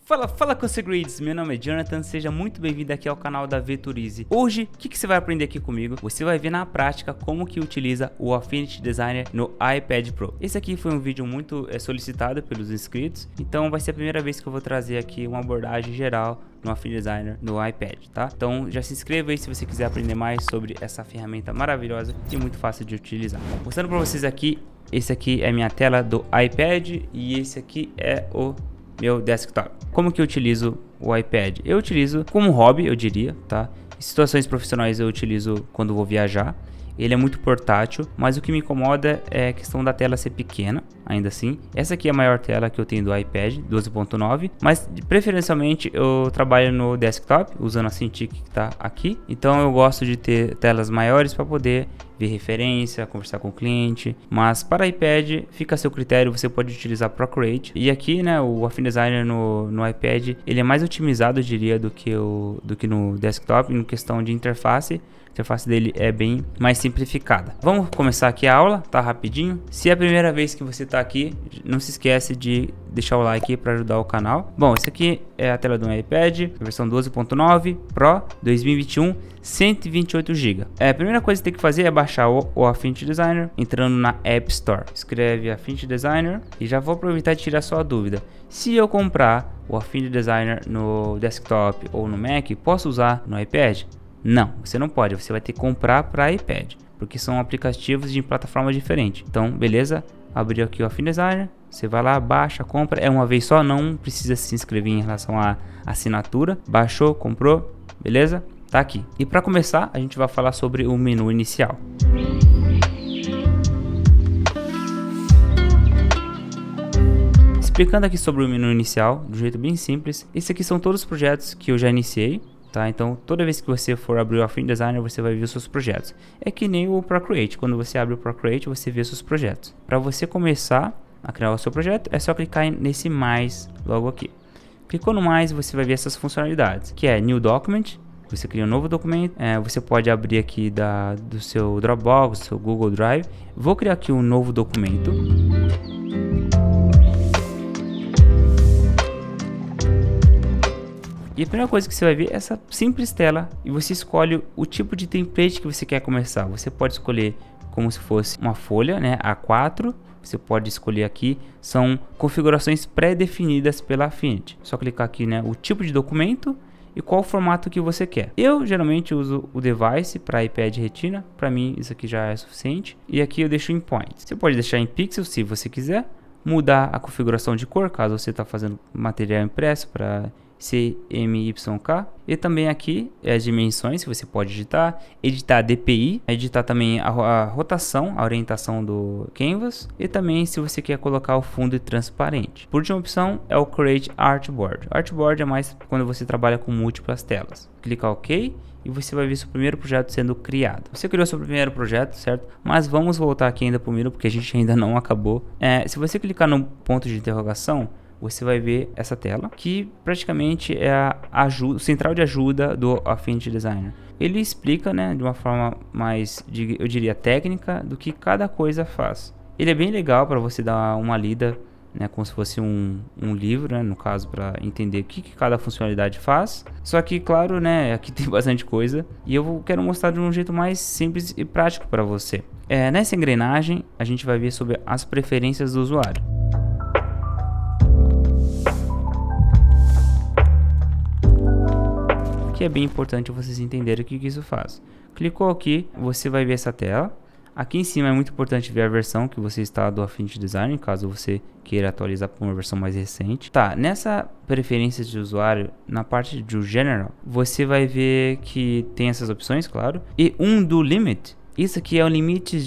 Fala Consegrids, meu nome é Jonathan, seja muito bem-vindo aqui ao canal da Veturize. Hoje, o que você vai aprender aqui comigo? Você vai ver na prática como que utiliza o Affinity Designer no iPad Pro. Esse aqui foi um vídeo muito solicitado pelos inscritos, então vai ser a primeira vez que eu vou trazer aqui uma abordagem geral no Affinity Designer no iPad, tá? Então já se inscreva aí se você quiser aprender mais sobre essa ferramenta maravilhosa e muito fácil de utilizar. Mostrando para vocês aqui, esse aqui é minha tela do iPad e esse aqui é o meu desktop. Como que eu utilizo o iPad? Eu utilizo como hobby, eu diria, tá? Em situações profissionais eu utilizo quando vou viajar. Ele é muito portátil, mas o que me incomoda é a questão da tela ser pequena, ainda assim. Essa aqui é a maior tela que eu tenho do iPad, 12.9, mas preferencialmente eu trabalho no desktop, usando a Cintiq que está aqui. Então eu gosto de ter telas maiores para poder ver referência, conversar com o cliente, mas para iPad fica a seu critério, você pode utilizar Procreate. E aqui, né, o Affinity Designer no iPad, ele é mais otimizado, eu diria, do que no desktop, em questão de interface. A interface dele é bem mais simplificada. Vamos começar aqui a aula, tá? Rapidinho. Se é a primeira vez que você está aqui, não se esquece de deixar o like para ajudar o canal. Bom, esse aqui é a tela do iPad, versão 12.9 Pro 2021, 128 GB. A primeira coisa que tem que fazer é baixar o Affinity Designer, entrando na App Store. Escreve Affinity Designer e já vou aproveitar e tirar sua dúvida. Se eu comprar o Affinity Designer no desktop ou no Mac, posso usar no iPad? Não, você não pode, você vai ter que comprar para iPad, porque são aplicativos de plataformas diferentes. Então, beleza? Abriu aqui o Affinity Designer, você vai lá, baixa, compra, é uma vez só, não precisa se inscrever em relação à assinatura. Baixou, comprou, beleza? Tá aqui. E para começar, a gente vai falar sobre o menu inicial. Explicando aqui sobre o menu inicial, de um jeito bem simples, esses aqui são todos os projetos que eu já iniciei. Tá? Então, toda vez que você for abrir o Affinity Designer, você vai ver os seus projetos. É que nem o Procreate. Quando você abre o Procreate, você vê os seus projetos. Para você começar a criar o seu projeto, é só clicar nesse mais logo aqui. Clicou no mais, você vai ver essas funcionalidades, que é New Document. Você cria um novo documento. Você pode abrir aqui do seu Dropbox, do seu Google Drive. Vou criar aqui um novo documento. E a primeira coisa que você vai ver é essa simples tela e você escolhe o tipo de template que você quer começar. Você pode escolher como se fosse uma folha, né, A4. Você pode escolher aqui, são configurações pré-definidas pela Affinity. Só clicar aqui, né, o tipo de documento e qual o formato que você quer. Eu geralmente uso o device para iPad Retina, para mim isso aqui já é suficiente. E aqui eu deixo em point. Você pode deixar em pixel se você quiser, mudar a configuração de cor caso você está fazendo material impresso para CMYK, e também aqui as dimensões que você pode editar DPI, editar também a rotação, a orientação do canvas, e também se você quer colocar o fundo transparente. Por última opção é o Create Artboard. Artboard é mais quando você trabalha com múltiplas telas. Clica OK e você vai ver seu primeiro projeto sendo criado. Você criou seu primeiro projeto, certo? Mas vamos voltar aqui ainda para o menu porque a gente ainda não acabou. Se você clicar no ponto de interrogação, você vai ver essa tela, que praticamente é o central de ajuda do Affinity Designer. Ele explica, né, de uma forma mais, eu diria, técnica, do que cada coisa faz. Ele é bem legal para você dar uma lida, né, como se fosse um livro, né, no caso, para entender o que cada funcionalidade faz. Só que, claro, né, aqui tem bastante coisa e eu quero mostrar de um jeito mais simples e prático para você. Nessa engrenagem, a gente vai ver sobre as preferências do usuário. Que é bem importante vocês entenderem o que isso faz. Clicou aqui, você vai ver essa tela. Aqui em cima é muito importante ver a versão que você está do Affinity Design, caso você queira atualizar para uma versão mais recente. Tá, nessa preferência de usuário, na parte do General, você vai ver que tem essas opções, claro. E do Limit, isso aqui é o limite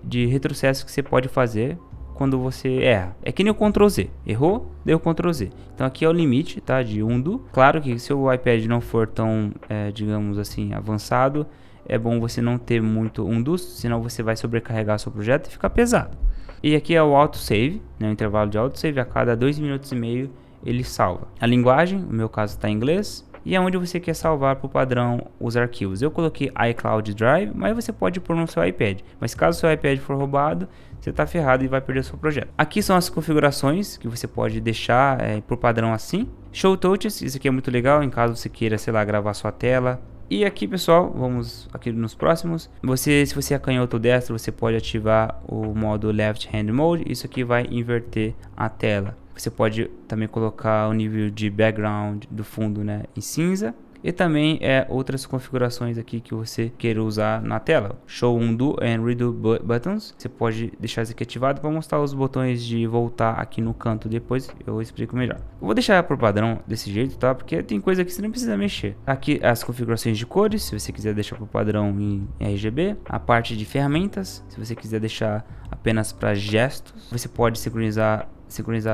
de retrocesso que você pode fazer quando você erra. É que nem o Ctrl Z. Errou, deu Ctrl Z. Então aqui é o limite, tá, de undo. Claro que se o iPad não for tão, digamos assim, avançado, é bom você não ter muito undo, senão você vai sobrecarregar seu projeto e ficar pesado. E aqui é o autosave, né, o intervalo de autosave, a cada 2 minutos e meio ele salva. A linguagem, no meu caso está em inglês, e aonde você quer salvar por padrão os arquivos. Eu coloquei iCloud Drive, mas você pode pôr no seu iPad. Mas caso o seu iPad for roubado, você está ferrado e vai perder o seu projeto. Aqui são as configurações que você pode deixar por padrão assim. Show Touches, isso aqui é muito legal em caso você queira, sei lá, gravar sua tela. E aqui, pessoal, vamos aqui nos próximos. Se você é canhoto ou destro, você pode ativar o modo Left Hand Mode. Isso aqui vai inverter a tela. Você pode também colocar o nível de background do fundo, né, em cinza. E também outras configurações aqui que você queira usar na tela. Show Undo and Redo Buttons. Você pode deixar isso aqui ativado para mostrar os botões de voltar aqui no canto. Depois eu explico melhor. Eu vou deixar por padrão desse jeito, tá? Porque tem coisa que você não precisa mexer. Aqui as configurações de cores, se você quiser deixar por padrão em RGB. A parte de ferramentas, se você quiser deixar apenas para gestos. Você pode sincronizar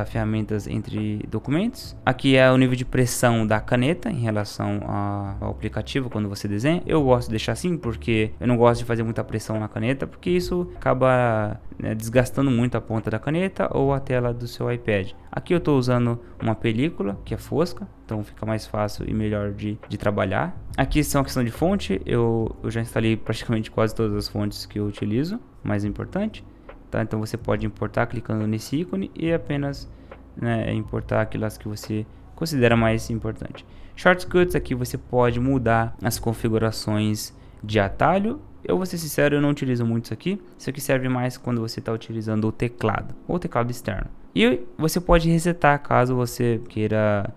ferramentas entre documentos. Aqui é o nível de pressão da caneta em relação ao aplicativo quando você desenha. Eu gosto de deixar assim porque eu não gosto de fazer muita pressão na caneta, porque isso acaba desgastando muito a ponta da caneta ou a tela do seu iPad. Aqui eu estou usando uma película que é fosca, então fica mais fácil e melhor de trabalhar. Aqui são a questão de fonte. Eu já instalei praticamente quase todas as fontes que eu utilizo, mais importante. Tá, então você pode importar clicando nesse ícone e apenas importar aquelas que você considera mais importante. Shortcuts, aqui você pode mudar as configurações de atalho. Eu vou ser sincero, eu não utilizo muito isso aqui. Isso aqui serve mais quando você está utilizando o teclado ou teclado externo. E você pode resetar caso você queira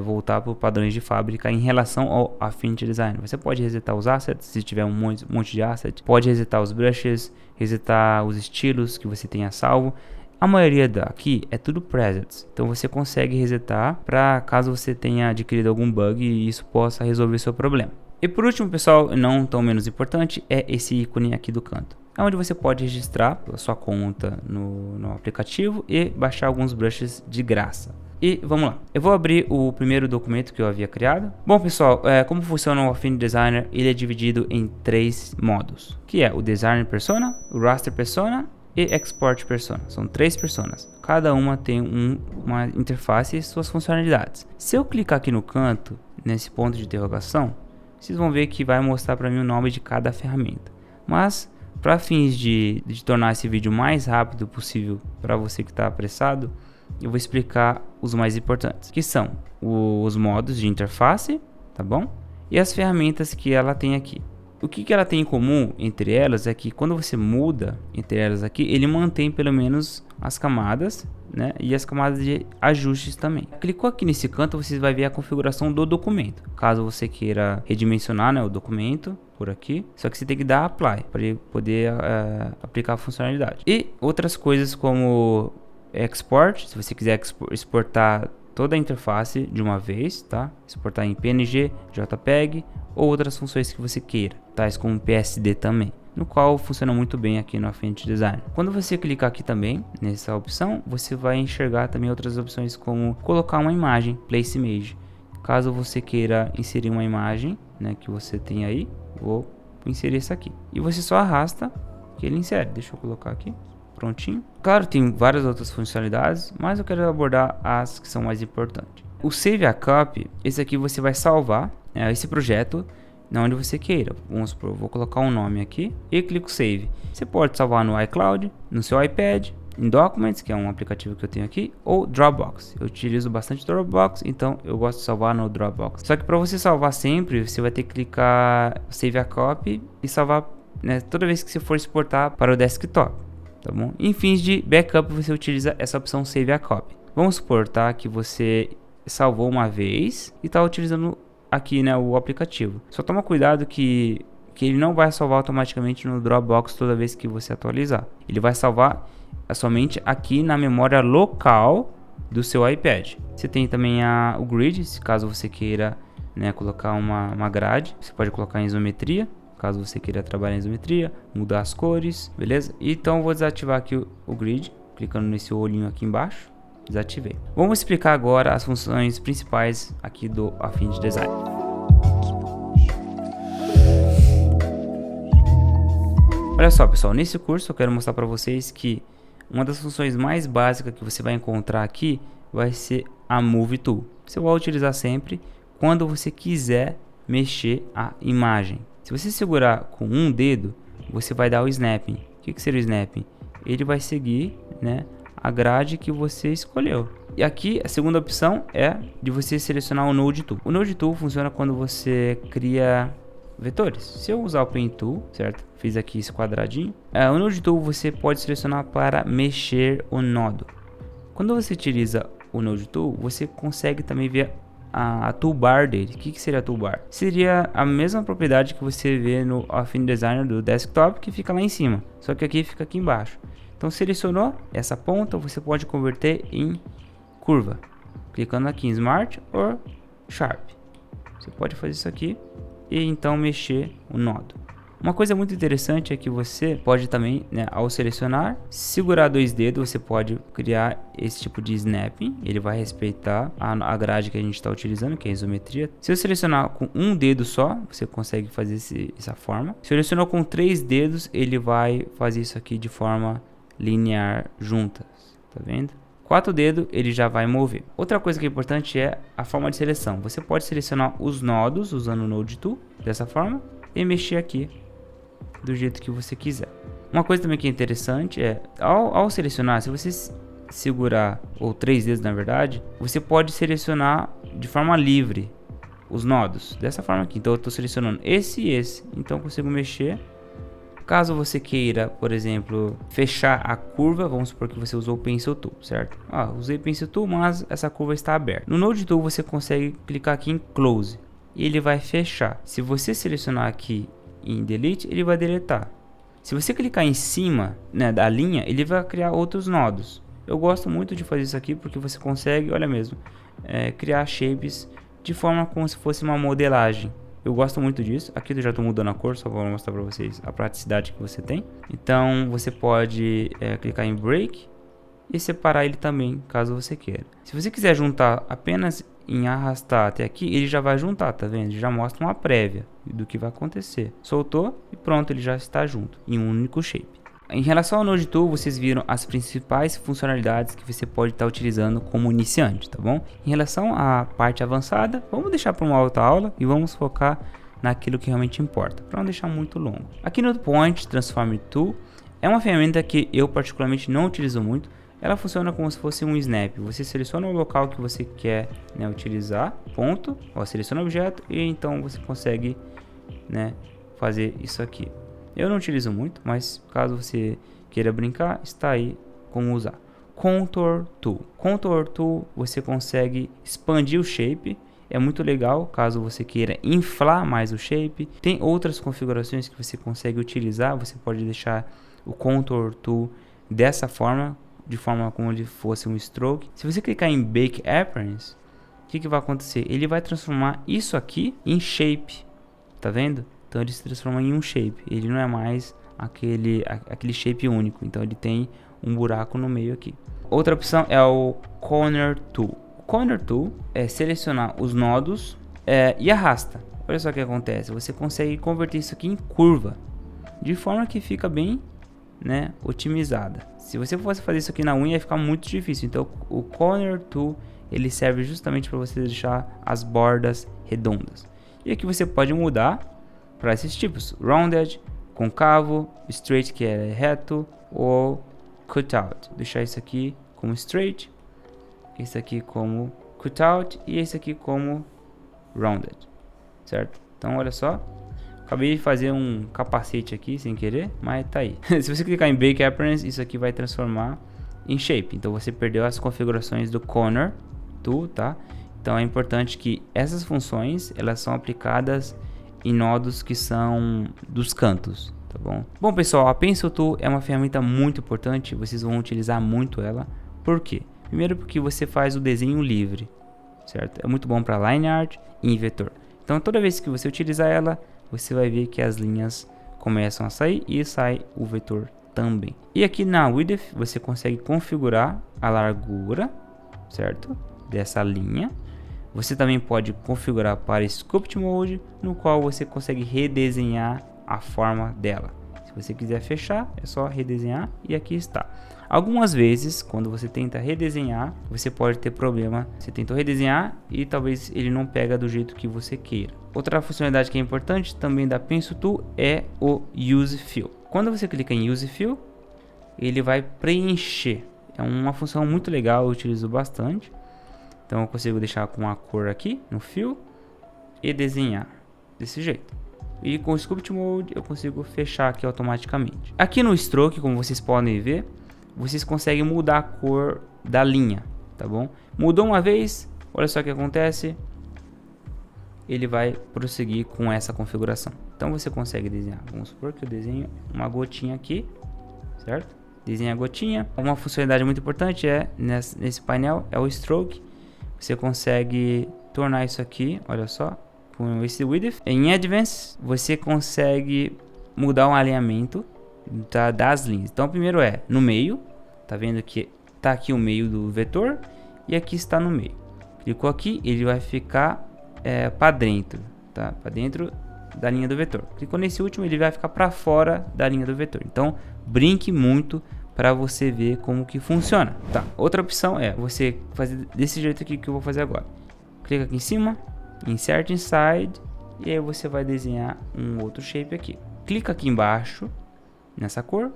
voltar para padrões de fábrica em relação ao Affinity Design. Você pode resetar os assets, se tiver um monte de assets. Pode resetar os brushes, resetar os estilos que você tenha salvo. A maioria daqui é tudo presets, então você consegue resetar para caso você tenha adquirido algum bug e isso possa resolver seu problema. E por último, pessoal, não tão menos importante, é esse ícone aqui do canto. É onde você pode registrar a sua conta no aplicativo e baixar alguns brushes de graça. E vamos lá, eu vou abrir o primeiro documento que eu havia criado. Bom, pessoal, como funciona o Affinity Designer? Ele é dividido em 3 modos, que é o Designer Persona, o Raster Persona e Export Persona. São 3 personas, cada uma tem uma interface e suas funcionalidades. Se eu clicar aqui no canto, nesse ponto de interrogação, vocês vão ver que vai mostrar para mim o nome de cada ferramenta. Mas, para fins de tornar esse vídeo mais rápido possível para você que está apressado, eu vou explicar os mais importantes, que são os modos de interface, tá bom? E as ferramentas que ela tem aqui. O que ela tem em comum entre elas é que quando você muda entre elas aqui, ele mantém pelo menos as camadas, né? E as camadas de ajustes também. Clicou aqui nesse canto, você vai ver a configuração do documento. Caso você queira redimensionar, o documento por aqui, só que você tem que dar apply para ele poder aplicar a funcionalidade. E outras coisas como export, se você quiser exportar toda a interface de uma vez, tá? Exportar em PNG, JPEG ou outras funções que você queira, tais como PSD também, no qual funciona muito bem aqui no Affinity Design. Quando você clicar aqui também nessa opção, você vai enxergar também outras opções como colocar uma imagem, Place Image. Caso você queira inserir uma imagem, que você tem aí, vou inserir essa aqui. E você só arrasta que ele insere. Deixa eu colocar aqui. Prontinho. Claro, tem várias outras funcionalidades, mas eu quero abordar as que são mais importantes. O Save a Copy, esse aqui você vai salvar esse projeto na onde você queira. Vamos supor, vou colocar um nome aqui e clico Save. Você pode salvar no iCloud, no seu iPad, em Documents, que é um aplicativo que eu tenho aqui, ou Dropbox. Eu utilizo bastante Dropbox, então eu gosto de salvar no Dropbox. Só que para você salvar sempre, você vai ter que clicar Save a Copy e salvar toda vez que você for exportar para o desktop. Tá bom? Em fins de backup, você utiliza essa opção Save a Copy. Vamos supor, tá, que você salvou uma vez e está utilizando aqui, o aplicativo. Só toma cuidado que ele não vai salvar automaticamente no Dropbox toda vez que você atualizar. Ele vai salvar somente aqui na memória local do seu iPad. Você tem também o Grid, se caso você queira colocar uma grade. Você pode colocar em isometria, caso você queira trabalhar em isometria, mudar as cores, beleza? Então eu vou desativar aqui o Grid, clicando nesse olhinho aqui embaixo. Desativei. Vamos explicar agora as funções principais aqui do Affinity Design. Olha só, pessoal, nesse curso eu quero mostrar para vocês que uma das funções mais básicas que você vai encontrar aqui vai ser a Move Tool. Você vai utilizar sempre quando você quiser mexer a imagem. Se você segurar com um dedo, você vai dar o snapping. O que seria o snapping? Ele vai seguir, né, a grade que você escolheu. E aqui a segunda opção é de você selecionar o Node Tool. O Node Tool funciona quando você cria vetores. Se eu usar o Pen Tool, certo? Fiz aqui esse quadradinho. O Node Tool você pode selecionar para mexer o nodo. Quando você utiliza o Node Tool, você consegue também ver a toolbar dele. O que seria a toolbar? Seria a mesma propriedade que você vê no Affinity Designer do desktop, que fica lá em cima, só que aqui fica aqui embaixo. Então selecionou essa ponta, você pode converter em curva, clicando aqui em Smart ou Sharp. Você pode fazer isso aqui e então mexer o nodo. Uma coisa muito interessante é que você pode também, né, ao selecionar, segurar 2 dedos, você pode criar esse tipo de snapping. Ele vai respeitar a grade que a gente está utilizando, que é a isometria. Se eu selecionar com um dedo só, você consegue fazer essa forma. Se eu selecionar com 3 dedos, ele vai fazer isso aqui de forma linear juntas, tá vendo? 4 dedos ele já vai mover. Outra coisa que é importante é a forma de seleção. Você pode selecionar os nodos usando o Node Tool dessa forma e mexer aqui do jeito que você quiser. Uma coisa também que é interessante é ao selecionar, se você segurar, ou 3 dedos na verdade, você pode selecionar de forma livre os nodos dessa forma aqui. Então eu estou selecionando esse e esse, então eu consigo mexer. Caso você queira, por exemplo, fechar a curva, vamos supor que você usou o Pencil Tool, certo? Usei o Pencil Tool, mas essa curva está aberta. No Node Tool você consegue clicar aqui em Close e ele vai fechar. Se você selecionar aqui em Delete, ele vai deletar. Se você clicar em cima, né, da linha, ele vai criar outros nodos. Eu gosto muito de fazer isso aqui porque você consegue, olha mesmo, criar shapes de forma como se fosse uma modelagem. Eu gosto muito disso. Aqui eu já estou mudando a cor, só vou mostrar para vocês a praticidade que você tem. Então você pode clicar em Break e separar ele também, caso você queira. Se você quiser juntar apenas em arrastar até aqui, ele já vai juntar, tá vendo? Ele já mostra uma prévia do que vai acontecer. Soltou e pronto, ele já está junto em um único shape. Em relação ao Node Tool, vocês viram as principais funcionalidades que você pode estar utilizando como iniciante, tá bom? Em relação à parte avançada, vamos deixar para uma outra aula e vamos focar naquilo que realmente importa, para não deixar muito longo. Aqui no Point Transform Tool é uma ferramenta que eu particularmente não utilizo muito. Ela funciona como se fosse um snap. Você seleciona o local que você quer, né, utilizar, ponto, seleciona o objeto e então você consegue, né, fazer isso aqui. Eu não utilizo muito, mas caso você queira brincar, está aí como usar. Contour Tool. Contour Tool você consegue expandir o shape. É muito legal caso você queira inflar mais o shape. Tem outras configurações que você consegue utilizar. Você pode deixar o Contour Tool dessa forma, de forma como ele fosse um stroke. Se você clicar em Bake Appearance, o que vai acontecer? Ele vai transformar isso aqui em shape, tá vendo? Então ele se transforma em um shape, ele não é mais aquele shape único, então ele tem um buraco no meio aqui. Outra opção é o Corner Tool. O Corner Tool é selecionar os nodos e arrasta. Olha só o que acontece, você consegue converter isso aqui em curva, de forma que fica bem, né, otimizada. Se você fosse fazer isso aqui na unha ia ficar muito difícil. Então o Corner Tool ele serve justamente para você deixar as bordas redondas. E aqui você pode mudar para esses tipos: rounded, concavo, straight, que é reto, ou cutout. Deixar isso aqui como straight, esse aqui como cutout e esse aqui como rounded, certo? Então olha só, acabei de fazer um capacete aqui sem querer, mas tá aí. Se você clicar em Bake Appearance, isso aqui vai transformar em shape. Então você perdeu as configurações do Corner Tool, tá? Então é importante que essas funções elas são aplicadas em nodos que são dos cantos, tá bom? Bom pessoal, a Pencil Tool é uma ferramenta muito importante, vocês vão utilizar muito ela. Por quê? Primeiro porque você faz o desenho livre, certo? É muito bom para line art e em vetor. Então toda vez que você utilizar ela, você vai ver que as linhas começam a sair e sai o vetor também. E aqui na Width você consegue configurar a largura, certo? Dessa linha. Você também pode configurar para Sculpt Mode, no qual você consegue redesenhar a forma dela. Se você quiser fechar, é só redesenhar e aqui está. Algumas vezes, quando você tenta redesenhar, você pode ter problema. Você tentou redesenhar e talvez ele não pega do jeito que você queira. Outra funcionalidade que é importante também da Pencil Tool é o Use Fill. Quando você clica em Use Fill, ele vai preencher. É uma função muito legal, eu utilizo bastante. Então eu consigo deixar com a cor aqui no Fill e desenhar desse jeito. E com o Sculpt Mode eu consigo fechar aqui automaticamente. Aqui no Stroke, como vocês podem ver, vocês conseguem mudar a cor da linha, tá bom? Mudou uma vez, olha só o que acontece. Ele vai prosseguir com essa configuração. Então você consegue desenhar. Vamos supor que eu desenho uma gotinha aqui, certo? Desenha a gotinha. Uma funcionalidade muito importante é nesse painel é o Stroke. Você consegue tornar isso aqui, olha só, com esse width. Em Advanced, você consegue mudar o alinhamento das linhas. Então, primeiro é no meio. Tá vendo que tá aqui o meio do vetor e aqui está no meio. Clicou aqui, ele vai ficar para dentro, tá? Para dentro da linha do vetor. Clicou nesse último, ele vai ficar para fora da linha do vetor. Então, brinque muito para você ver como que funciona, tá? Outra opção é você fazer desse jeito aqui que eu vou fazer agora. Clica aqui em cima, Insert Inside, e aí você vai desenhar um outro shape aqui. Clica aqui embaixo, nessa cor,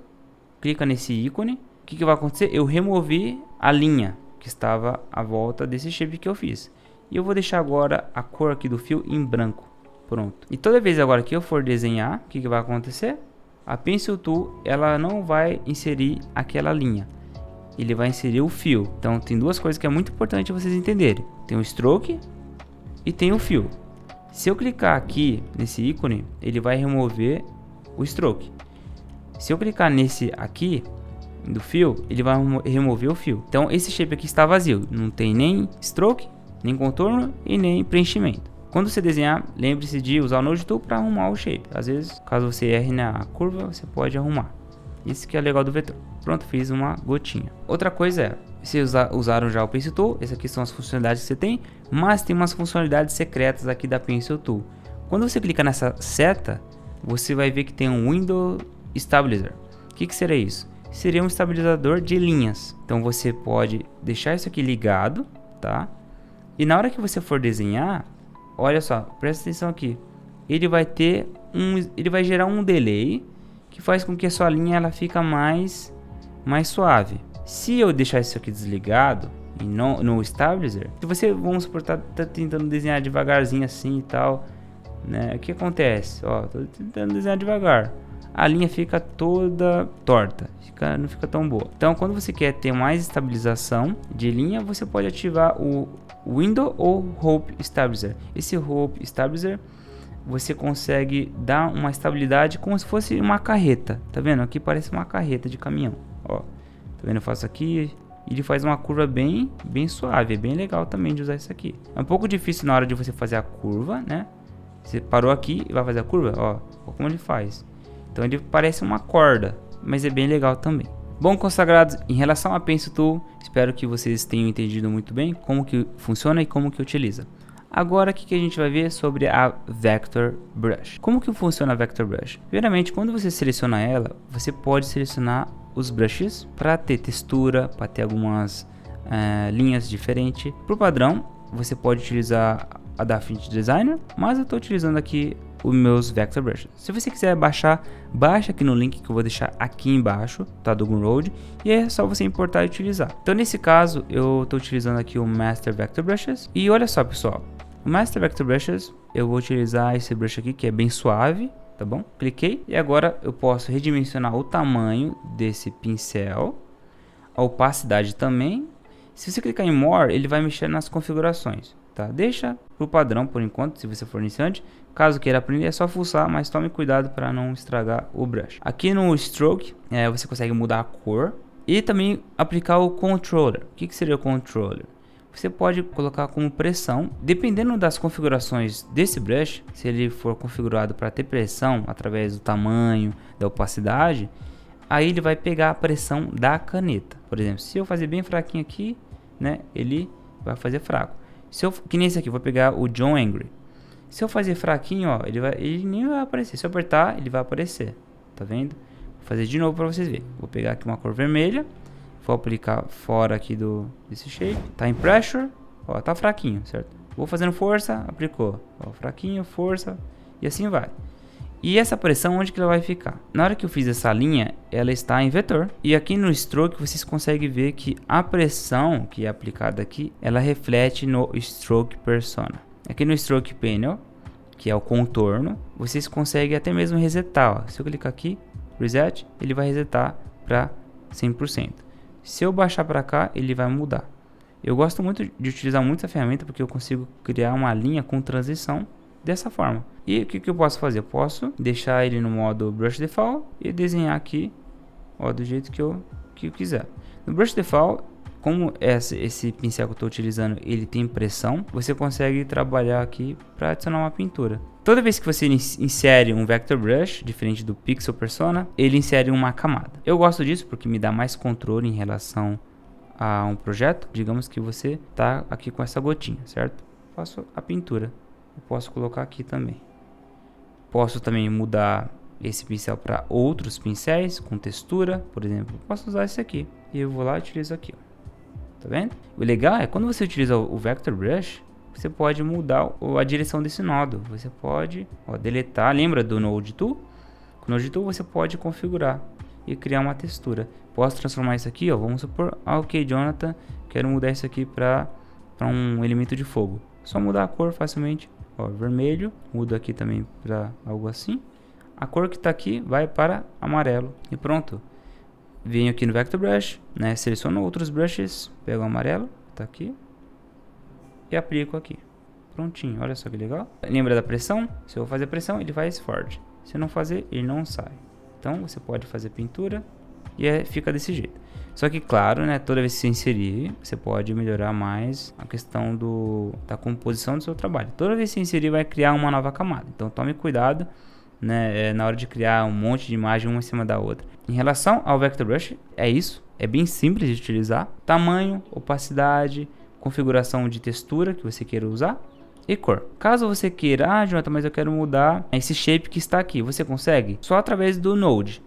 clica nesse ícone. O que vai acontecer? Eu removi a linha que estava à volta desse shape que eu fiz. E eu vou deixar agora a cor aqui do fio em branco. Pronto. E toda vez agora que eu for desenhar, o que vai acontecer? A Pencil Tool, ela não vai inserir aquela linha. Ele vai inserir o fio. Então tem duas coisas que é muito importante vocês entenderem. Tem o Stroke e tem o fio. Se eu clicar aqui nesse ícone, ele vai remover o Stroke. Se eu clicar nesse aqui do fio, ele vai remover o fio. Então esse shape aqui está vazio. Não tem nem Stroke, nem contorno e nem preenchimento. Quando você desenhar, lembre-se de usar o Node Tool para arrumar o shape. Às vezes, caso você erre na curva, você pode arrumar. Isso que é legal do vetor. Pronto, fiz uma gotinha. Outra coisa é, vocês usaram já o Pencil Tool. Essas aqui são as funcionalidades que você tem. Mas tem umas funcionalidades secretas aqui da Pencil Tool. Quando você clica nessa seta, você vai ver que tem um Window Stabilizer. O que seria isso? Seria um estabilizador de linhas. Então você pode deixar isso aqui ligado, tá? E na hora que você for desenhar, olha só, presta atenção aqui. Ele vai gerar um delay que faz com que a sua linha ela fica mais suave. Se eu deixar isso aqui desligado e no stabilizer, se você, vamos supor, tá tentando desenhar devagarzinho assim e tal, né? O que acontece? Ó, tô tentando desenhar devagar. A linha fica toda torta, não fica tão boa. Então, quando você quer ter mais estabilização de linha, você pode ativar o Window ou Hope Stabilizer. Esse Hope Stabilizer, você consegue dar uma estabilidade como se fosse uma carreta. Tá vendo? Aqui parece uma carreta de caminhão. Ó, tá vendo? Eu faço aqui e ele faz uma curva bem suave. É bem legal também de usar isso aqui. É um pouco difícil na hora de você fazer a curva, né? Você parou aqui e vai fazer a curva, ó como ele faz. Então ele parece uma corda, mas é bem legal também. Bom, consagrados, em relação à Pencil Tool, espero que vocês tenham entendido muito bem como que funciona e como que utiliza. Agora, o que a gente vai ver sobre a Vector Brush. Como que funciona a Vector Brush? Primeiramente, quando você seleciona ela, você pode selecionar os brushes para ter textura, para ter algumas linhas diferentes. Por padrão, você pode utilizar a da Affinity Designer, mas eu estou utilizando aqui os meus Vector Brushes. Se você quiser baixar, baixa aqui no link que eu vou deixar aqui embaixo, tá, do Gumroad, e é só você importar e utilizar. Então nesse caso eu estou utilizando aqui o Master Vector Brushes, e olha só pessoal, o Master Vector Brushes, eu vou utilizar esse brush aqui que é bem suave, tá bom? Cliquei e agora eu posso redimensionar o tamanho desse pincel, a opacidade também. Se você clicar em More, ele vai mexer nas configurações, tá? Deixa pro padrão por enquanto, se você for iniciante. Caso queira aprender, é só fuçar, mas tome cuidado para não estragar o brush. Aqui no Stroke, você consegue mudar a cor e também aplicar o Controller. O que seria o Controller? Você pode colocar como pressão, dependendo das configurações desse brush, se ele for configurado para ter pressão através do tamanho, da opacidade, aí ele vai pegar a pressão da caneta. Por exemplo, se eu fazer bem fraquinho aqui, né, ele vai fazer fraco. Se eu, que nem esse aqui, eu vou pegar o John Angry. Se eu fazer fraquinho, ó, ele nem vai aparecer. Se eu apertar, ele vai aparecer. Tá vendo? Vou fazer de novo para vocês verem. Vou pegar aqui uma cor vermelha for aplicar fora aqui desse shape, tá em pressure, ó, tá fraquinho, certo? Vou fazendo força, aplicou, ó, fraquinho, força, e assim vai. E essa pressão, onde que ela vai ficar? Na hora que eu fiz essa linha, ela está em vetor. E aqui no stroke, vocês conseguem ver que a pressão que é aplicada aqui, ela reflete no stroke persona. Aqui no stroke panel, que é o contorno, vocês conseguem até mesmo resetar. Ó. Se eu clicar aqui, reset, ele vai resetar para 100%. Se eu baixar para cá, ele vai mudar. Eu gosto muito de utilizar muito essa ferramenta porque eu consigo criar uma linha com transição dessa forma. E o que eu posso fazer? Eu posso deixar ele no modo Brush Default e desenhar aqui, ó, do jeito que eu quiser. No Brush Default, como esse pincel que eu estou utilizando, ele tem pressão, você consegue trabalhar aqui para adicionar uma pintura. Toda vez que você insere um Vector Brush, diferente do Pixel Persona, ele insere uma camada. Eu gosto disso porque me dá mais controle em relação a um projeto. Digamos que você está aqui com essa gotinha, certo? Faço a pintura. Eu posso colocar aqui também. Posso também mudar esse pincel para outros pincéis com textura, por exemplo. Posso usar esse aqui. E eu vou lá e utilizo aqui, ó. Tá vendo? O legal é quando você utiliza o Vector Brush, você pode mudar a direção desse nodo. Você pode, ó, deletar. Lembra do Node Tool? Com o Node Tool você pode configurar e criar uma textura. Posso transformar isso aqui, ó. Vamos supor, ok, Jonathan, quero mudar isso aqui para um elemento de fogo. Só mudar a cor facilmente. Ó, vermelho, mudo aqui também para algo assim. A cor que está aqui vai para amarelo e pronto. Venho aqui no Vector Brush, né? Seleciono outros brushes, pego o amarelo, tá aqui e aplico aqui. Prontinho, olha só que legal. Lembra da pressão? Se eu vou fazer pressão, ele vai forte. Se eu não fazer, ele não sai. Então você pode fazer pintura e fica desse jeito. Só que claro, né, toda vez que você inserir, você pode melhorar mais a questão da composição do seu trabalho. Toda vez que você inserir, vai criar uma nova camada. Então tome cuidado, né, na hora de criar um monte de imagem uma em cima da outra. Em relação ao Vector Brush, é isso. É bem simples de utilizar. Tamanho, opacidade, configuração de textura que você queira usar e cor. Caso você queira, Jonathan, mas eu quero mudar esse shape que está aqui. Você consegue? Só através do Node.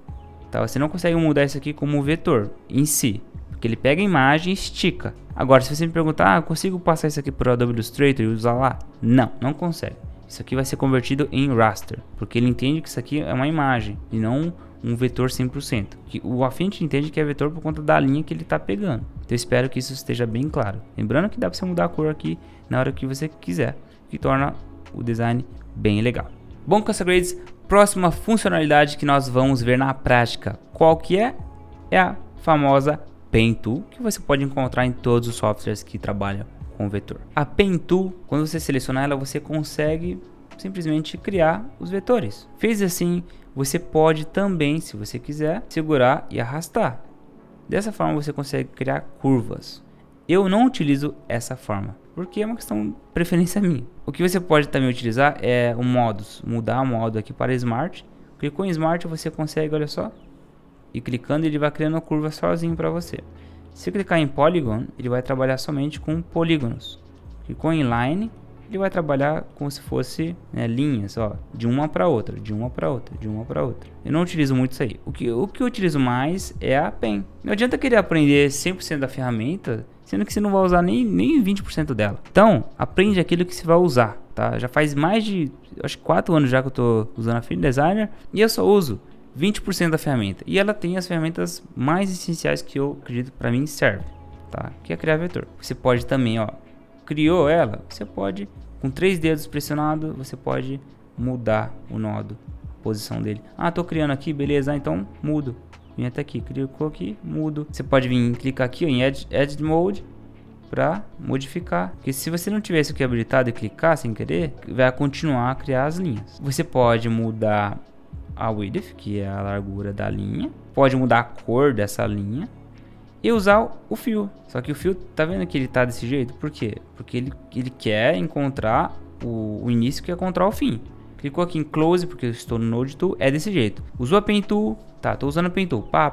Tá, você não consegue mudar isso aqui como vetor em si, porque ele pega a imagem e estica. Agora, se você me perguntar, eu consigo passar isso aqui por Adobe Illustrator e usar lá? Não, não consegue. Isso aqui vai ser convertido em raster, porque ele entende que isso aqui é uma imagem e não um vetor 100%. O Affinity entende que é vetor por conta da linha que ele está pegando. Então eu espero que isso esteja bem claro. Lembrando que dá para você mudar a cor aqui na hora que você quiser, que torna o design bem legal. Bom, Caçagrades, próxima funcionalidade que nós vamos ver na prática, qual que é? É a famosa Pen Tool, que você pode encontrar em todos os softwares que trabalham com vetor. A Pen Tool, quando você seleciona ela, você consegue simplesmente criar os vetores. Fez assim, você pode também, se você quiser, segurar e arrastar. Dessa forma você consegue criar curvas. Eu não utilizo essa forma, porque é uma questão de preferência minha. O que você pode também utilizar é o modus, mudar o modo aqui para Smart. Clicou em Smart, você consegue, olha só, e clicando ele vai criando a curva sozinho para você. Se clicar em Polygon, ele vai trabalhar somente com polígonos. Clicou em Line, ele vai trabalhar como se fosse, né, linhas, ó, de uma para outra, de uma para outra, de uma para outra. Eu não utilizo muito isso aí. O que eu utilizo mais é a Pen. Não adianta querer aprender 100% da ferramenta, sendo que você não vai usar nem 20% dela. Então, aprende aquilo que você vai usar, tá? Já faz mais de, acho que 4 anos já que eu tô usando a Affinity Designer e eu só uso 20% da ferramenta. E ela tem as ferramentas mais essenciais que eu acredito para mim serve, tá? Que é criar vetor. Você pode também, ó, criou ela, você pode, com 3 dedos pressionados, você pode mudar o nodo, a posição dele. Ah, tô criando aqui, beleza, então mudo. Vem até aqui, clicou aqui, mudo. Você pode vir clicar aqui, ó, em Edit Mode para modificar. Porque se você não tivesse aqui habilitado e clicar sem querer, vai continuar a criar as linhas. Você pode mudar a width, que é a largura da linha. Pode mudar a cor dessa linha. E usar o fio. Só que o fio, tá vendo que ele tá desse jeito? Por quê? Porque ele quer encontrar o início, quer encontrar o fim. Clicou aqui em Close, porque eu estou no Node Tool, é desse jeito. Usou a Pen Tool, tá, tô usando a Pen Tool, pá.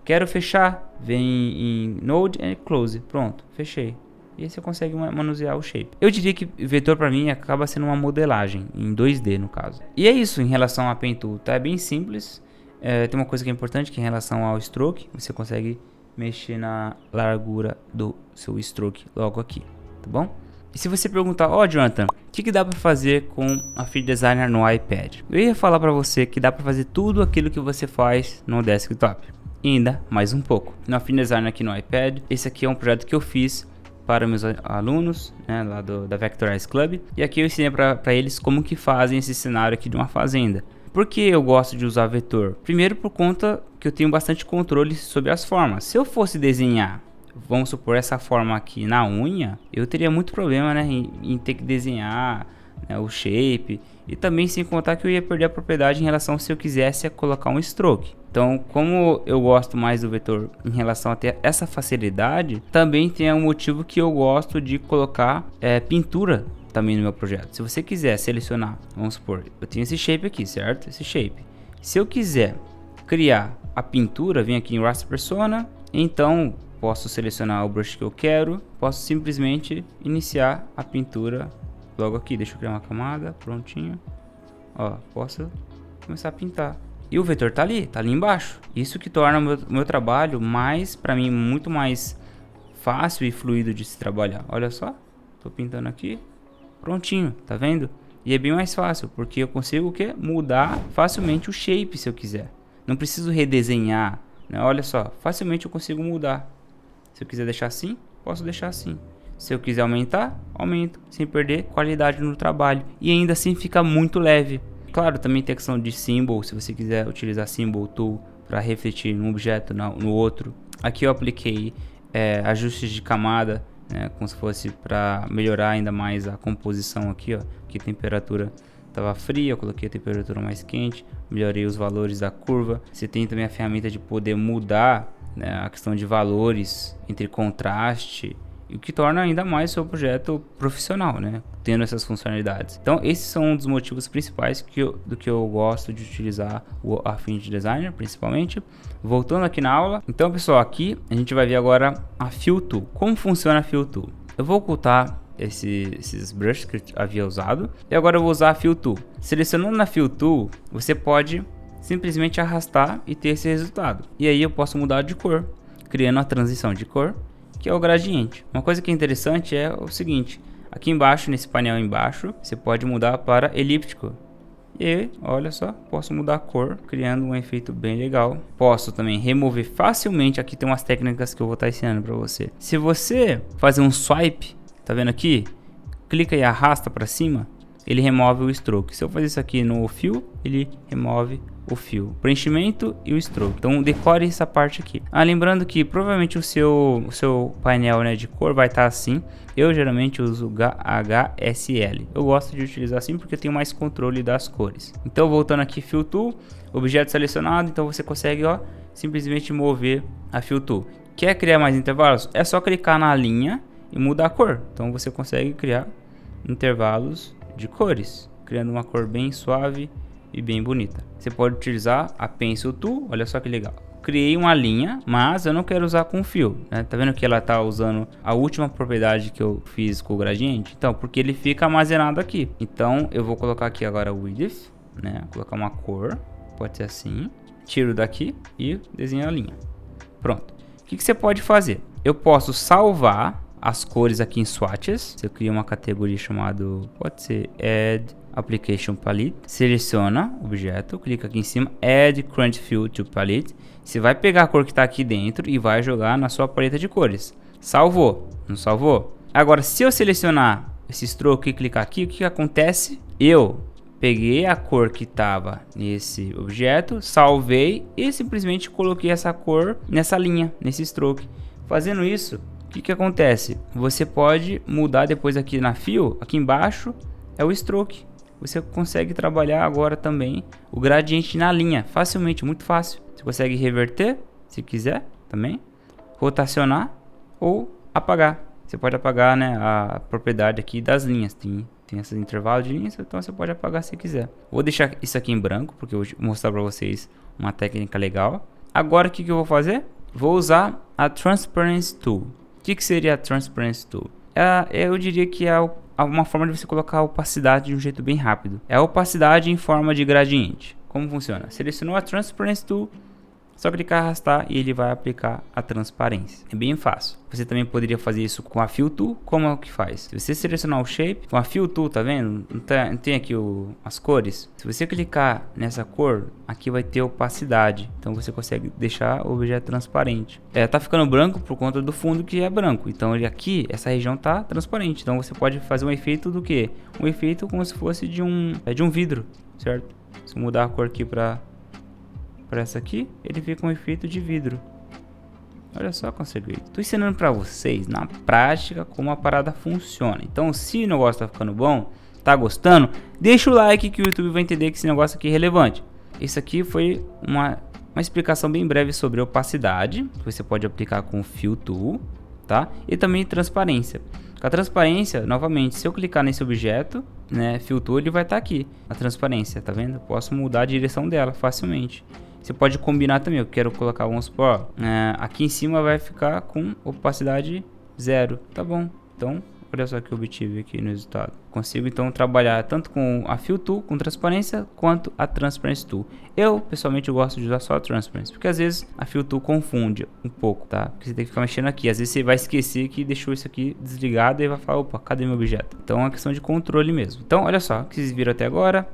Quero fechar, vem em Node e Close, pronto, fechei. E aí você consegue manusear o shape. Eu diria que vetor para mim acaba sendo uma modelagem, em 2D no caso. E é isso em relação a Pen Tool, tá? É bem simples. Tem uma coisa que é importante, que é em relação ao stroke, você consegue mexer na largura do seu stroke logo aqui, tá bom? E se você perguntar, ó, Jonathan, o que dá para fazer com a Affinity Designer no iPad? Eu ia falar para você que dá para fazer tudo aquilo que você faz no desktop, e ainda mais um pouco. No Affinity Designer aqui no iPad, esse aqui é um projeto que eu fiz para meus alunos, né, lá da Vectorize Club, e aqui eu ensinei para eles como que fazem esse cenário aqui de uma fazenda. Por que eu gosto de usar vetor? Primeiro, por conta que eu tenho bastante controle sobre as formas. Se eu fosse desenhar, vamos supor, essa forma aqui na unha, eu teria muito problema, né, em ter que desenhar, né, o shape, e também sem contar que eu ia perder a propriedade em relação se eu quisesse colocar um stroke. Então, como eu gosto mais do vetor em relação a ter essa facilidade, também tem um motivo que eu gosto de colocar pintura também no meu projeto. Se você quiser selecionar, vamos supor, eu tenho esse shape aqui, certo? Esse shape. Se eu quiser criar a pintura, vem aqui em Raster Persona, então posso selecionar o brush que eu quero, posso simplesmente iniciar a pintura logo aqui. Deixa eu criar uma camada, prontinho. Ó, posso começar a pintar. E o vetor tá ali embaixo. Isso que torna o meu trabalho para mim, muito mais fácil e fluido de se trabalhar. Olha só, tô pintando aqui, prontinho, tá vendo? E é bem mais fácil, porque eu consigo mudar facilmente o shape se eu quiser. Não preciso redesenhar, né? Olha só, facilmente eu consigo mudar. Se eu quiser deixar assim, posso deixar assim. Se eu quiser aumentar, aumento, sem perder qualidade no trabalho. E ainda assim fica muito leve. Claro, também tem a questão de symbol, se você quiser utilizar symbol tool para refletir num objeto, no outro. Aqui eu apliquei ajustes de camada, né, como se fosse para melhorar ainda mais a composição aqui, ó. Aqui a temperatura estava fria, eu coloquei a temperatura mais quente, melhorei os valores da curva. Você tem também a ferramenta de poder mudar, né, a questão de valores entre contraste, e o que torna ainda mais o seu projeto profissional, né, tendo essas funcionalidades. Então esses são um dos motivos principais do que eu gosto de utilizar o Affinity Designer, principalmente. Voltando aqui na aula, então pessoal, aqui a gente vai ver agora a Fill Tool. Como funciona a Fill Tool? Eu vou ocultar esses brushes que eu havia usado, e agora eu vou usar a Fill Tool. Selecionando na Fill Tool, você pode simplesmente arrastar e ter esse resultado. E aí eu posso mudar de cor, criando a transição de cor, que é o gradiente. Uma coisa que é interessante é o seguinte: aqui embaixo, nesse painel embaixo, você pode mudar para elíptico. E olha só, posso mudar a cor, criando um efeito bem legal. Posso também remover facilmente. Aqui tem umas técnicas que eu vou estar ensinando para você. Se você fazer um swipe, tá vendo aqui? Clica e arrasta para cima, ele remove o stroke. Se eu fazer isso aqui no fill, ele remove o fill, preenchimento e o stroke. Então decore essa parte aqui. Lembrando que provavelmente o seu painel, né, de cor vai estar assim. Eu geralmente uso HSL. Eu gosto de utilizar assim porque eu tenho mais controle das cores. Então voltando aqui, Fill Tool, objeto selecionado. Então você consegue, ó, simplesmente mover a Fill Tool. Quer criar mais intervalos? É só clicar na linha e mudar a cor. Então você consegue criar intervalos de cores, criando uma cor bem suave e bem bonita. Você pode utilizar a Pencil Tool, olha só que legal. Criei uma linha, mas eu não quero usar com fio, né? Tá vendo que ela tá usando a última propriedade que eu fiz com o gradiente? Então, porque ele fica armazenado aqui. Então, eu vou colocar aqui agora o width, né? Vou colocar uma cor, pode ser assim. Tiro daqui e desenho a linha. Pronto. O que você pode fazer? Eu posso salvar as cores aqui em swatches. Eu crio uma categoria chamada, pode ser Add Application Palette, seleciona objeto, clica aqui em cima, Add Current Fill to Palette. Você vai pegar a cor que está aqui dentro e vai jogar na sua paleta de cores. Salvou? Não salvou? Agora, se eu selecionar esse stroke e clicar aqui, o que acontece? Eu peguei a cor que estava nesse objeto, salvei e simplesmente coloquei essa cor nessa linha, nesse stroke. Fazendo isso, o que acontece? Você pode mudar depois aqui na Fill, aqui embaixo é o stroke. Você consegue trabalhar agora também o gradiente na linha, facilmente, muito fácil. Você consegue reverter, se quiser, também, rotacionar ou apagar. Você pode apagar, né, a propriedade aqui das linhas. Tem esses intervalos de linhas, então você pode apagar se quiser. Vou deixar isso aqui em branco, porque eu vou mostrar para vocês uma técnica legal. Agora, o que eu vou fazer? Vou usar a Transparency Tool. O que seria a Transparency Tool? Eu diria que é uma forma de você colocar a opacidade de um jeito bem rápido. É a opacidade em forma de gradiente. Como funciona? Selecionou a Transparency Tool, Só clicar, arrastar e ele vai aplicar a transparência. É bem fácil. Você também poderia fazer isso com a Fill Tool. Como é que faz? Se você selecionar o Shape, com a Fill Tool, tá vendo? Não tem aqui as cores. Se você clicar nessa cor, aqui vai ter opacidade. Então você consegue deixar o objeto transparente. Tá ficando branco por conta do fundo que é branco. Então aqui, essa região tá transparente. Então você pode fazer um efeito do que? Um efeito como se fosse de um vidro, certo? Se eu mudar a cor aqui para essa aqui, ele fica um efeito de vidro. Olha só como eu tô ensinando para vocês na prática como a parada funciona. Então, se o negócio tá ficando bom, tá gostando, deixa o like que o YouTube vai entender que esse negócio aqui é relevante. Isso aqui foi uma explicação bem breve sobre opacidade, que você pode aplicar com o Fill Tool, tá? E também transparência. Com a transparência, novamente, se eu clicar nesse objeto, né, Fill Tool, ele vai estar aqui, a transparência, tá vendo? Eu posso mudar a direção dela facilmente. Você pode combinar também, eu quero colocar, vamos supor, aqui em cima vai ficar com opacidade 0, tá bom? Então, olha só que eu obtive aqui no resultado. Consigo então trabalhar tanto com a Fill Tool, com transparência, quanto a Transparency Tool. Eu, pessoalmente, gosto de usar só a Transparency, porque às vezes a Fill Tool confunde um pouco, tá? Porque você tem que ficar mexendo aqui. Às vezes você vai esquecer que deixou isso aqui desligado e vai falar, opa, cadê meu objeto? Então é uma questão de controle mesmo. Então, olha só, o que vocês viram até agora.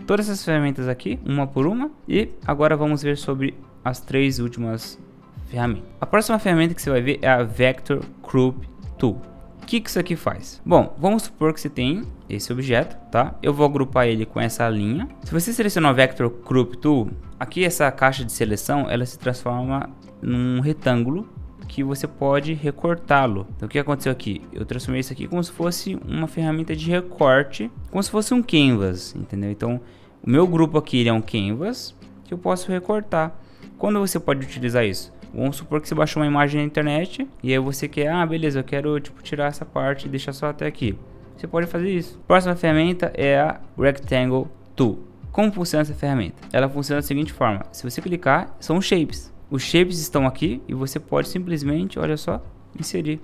Todas essas ferramentas aqui, uma por uma. E agora vamos ver sobre as 3 últimas ferramentas. A próxima ferramenta que você vai ver é a Vector Group Tool. O que isso aqui faz? Bom, vamos supor que você tem esse objeto, tá? Eu vou agrupar ele com essa linha. Se você selecionar o Vector Group Tool, aqui essa caixa de seleção, ela se transforma num retângulo que você pode recortá-lo. Então o que aconteceu aqui? Eu transformei isso aqui como se fosse uma ferramenta de recorte, como se fosse um canvas, entendeu? Então o meu grupo aqui ele é um canvas que eu posso recortar. Quando você pode utilizar isso? Vamos supor que você baixou uma imagem na internet e aí você quer, beleza, eu quero tirar essa parte e deixar só até aqui. Você pode fazer isso. A próxima ferramenta é a Rectangle Tool. Como funciona essa ferramenta? Ela funciona da seguinte forma: se você clicar, são shapes. Os shapes estão aqui e você pode simplesmente, olha só, inserir.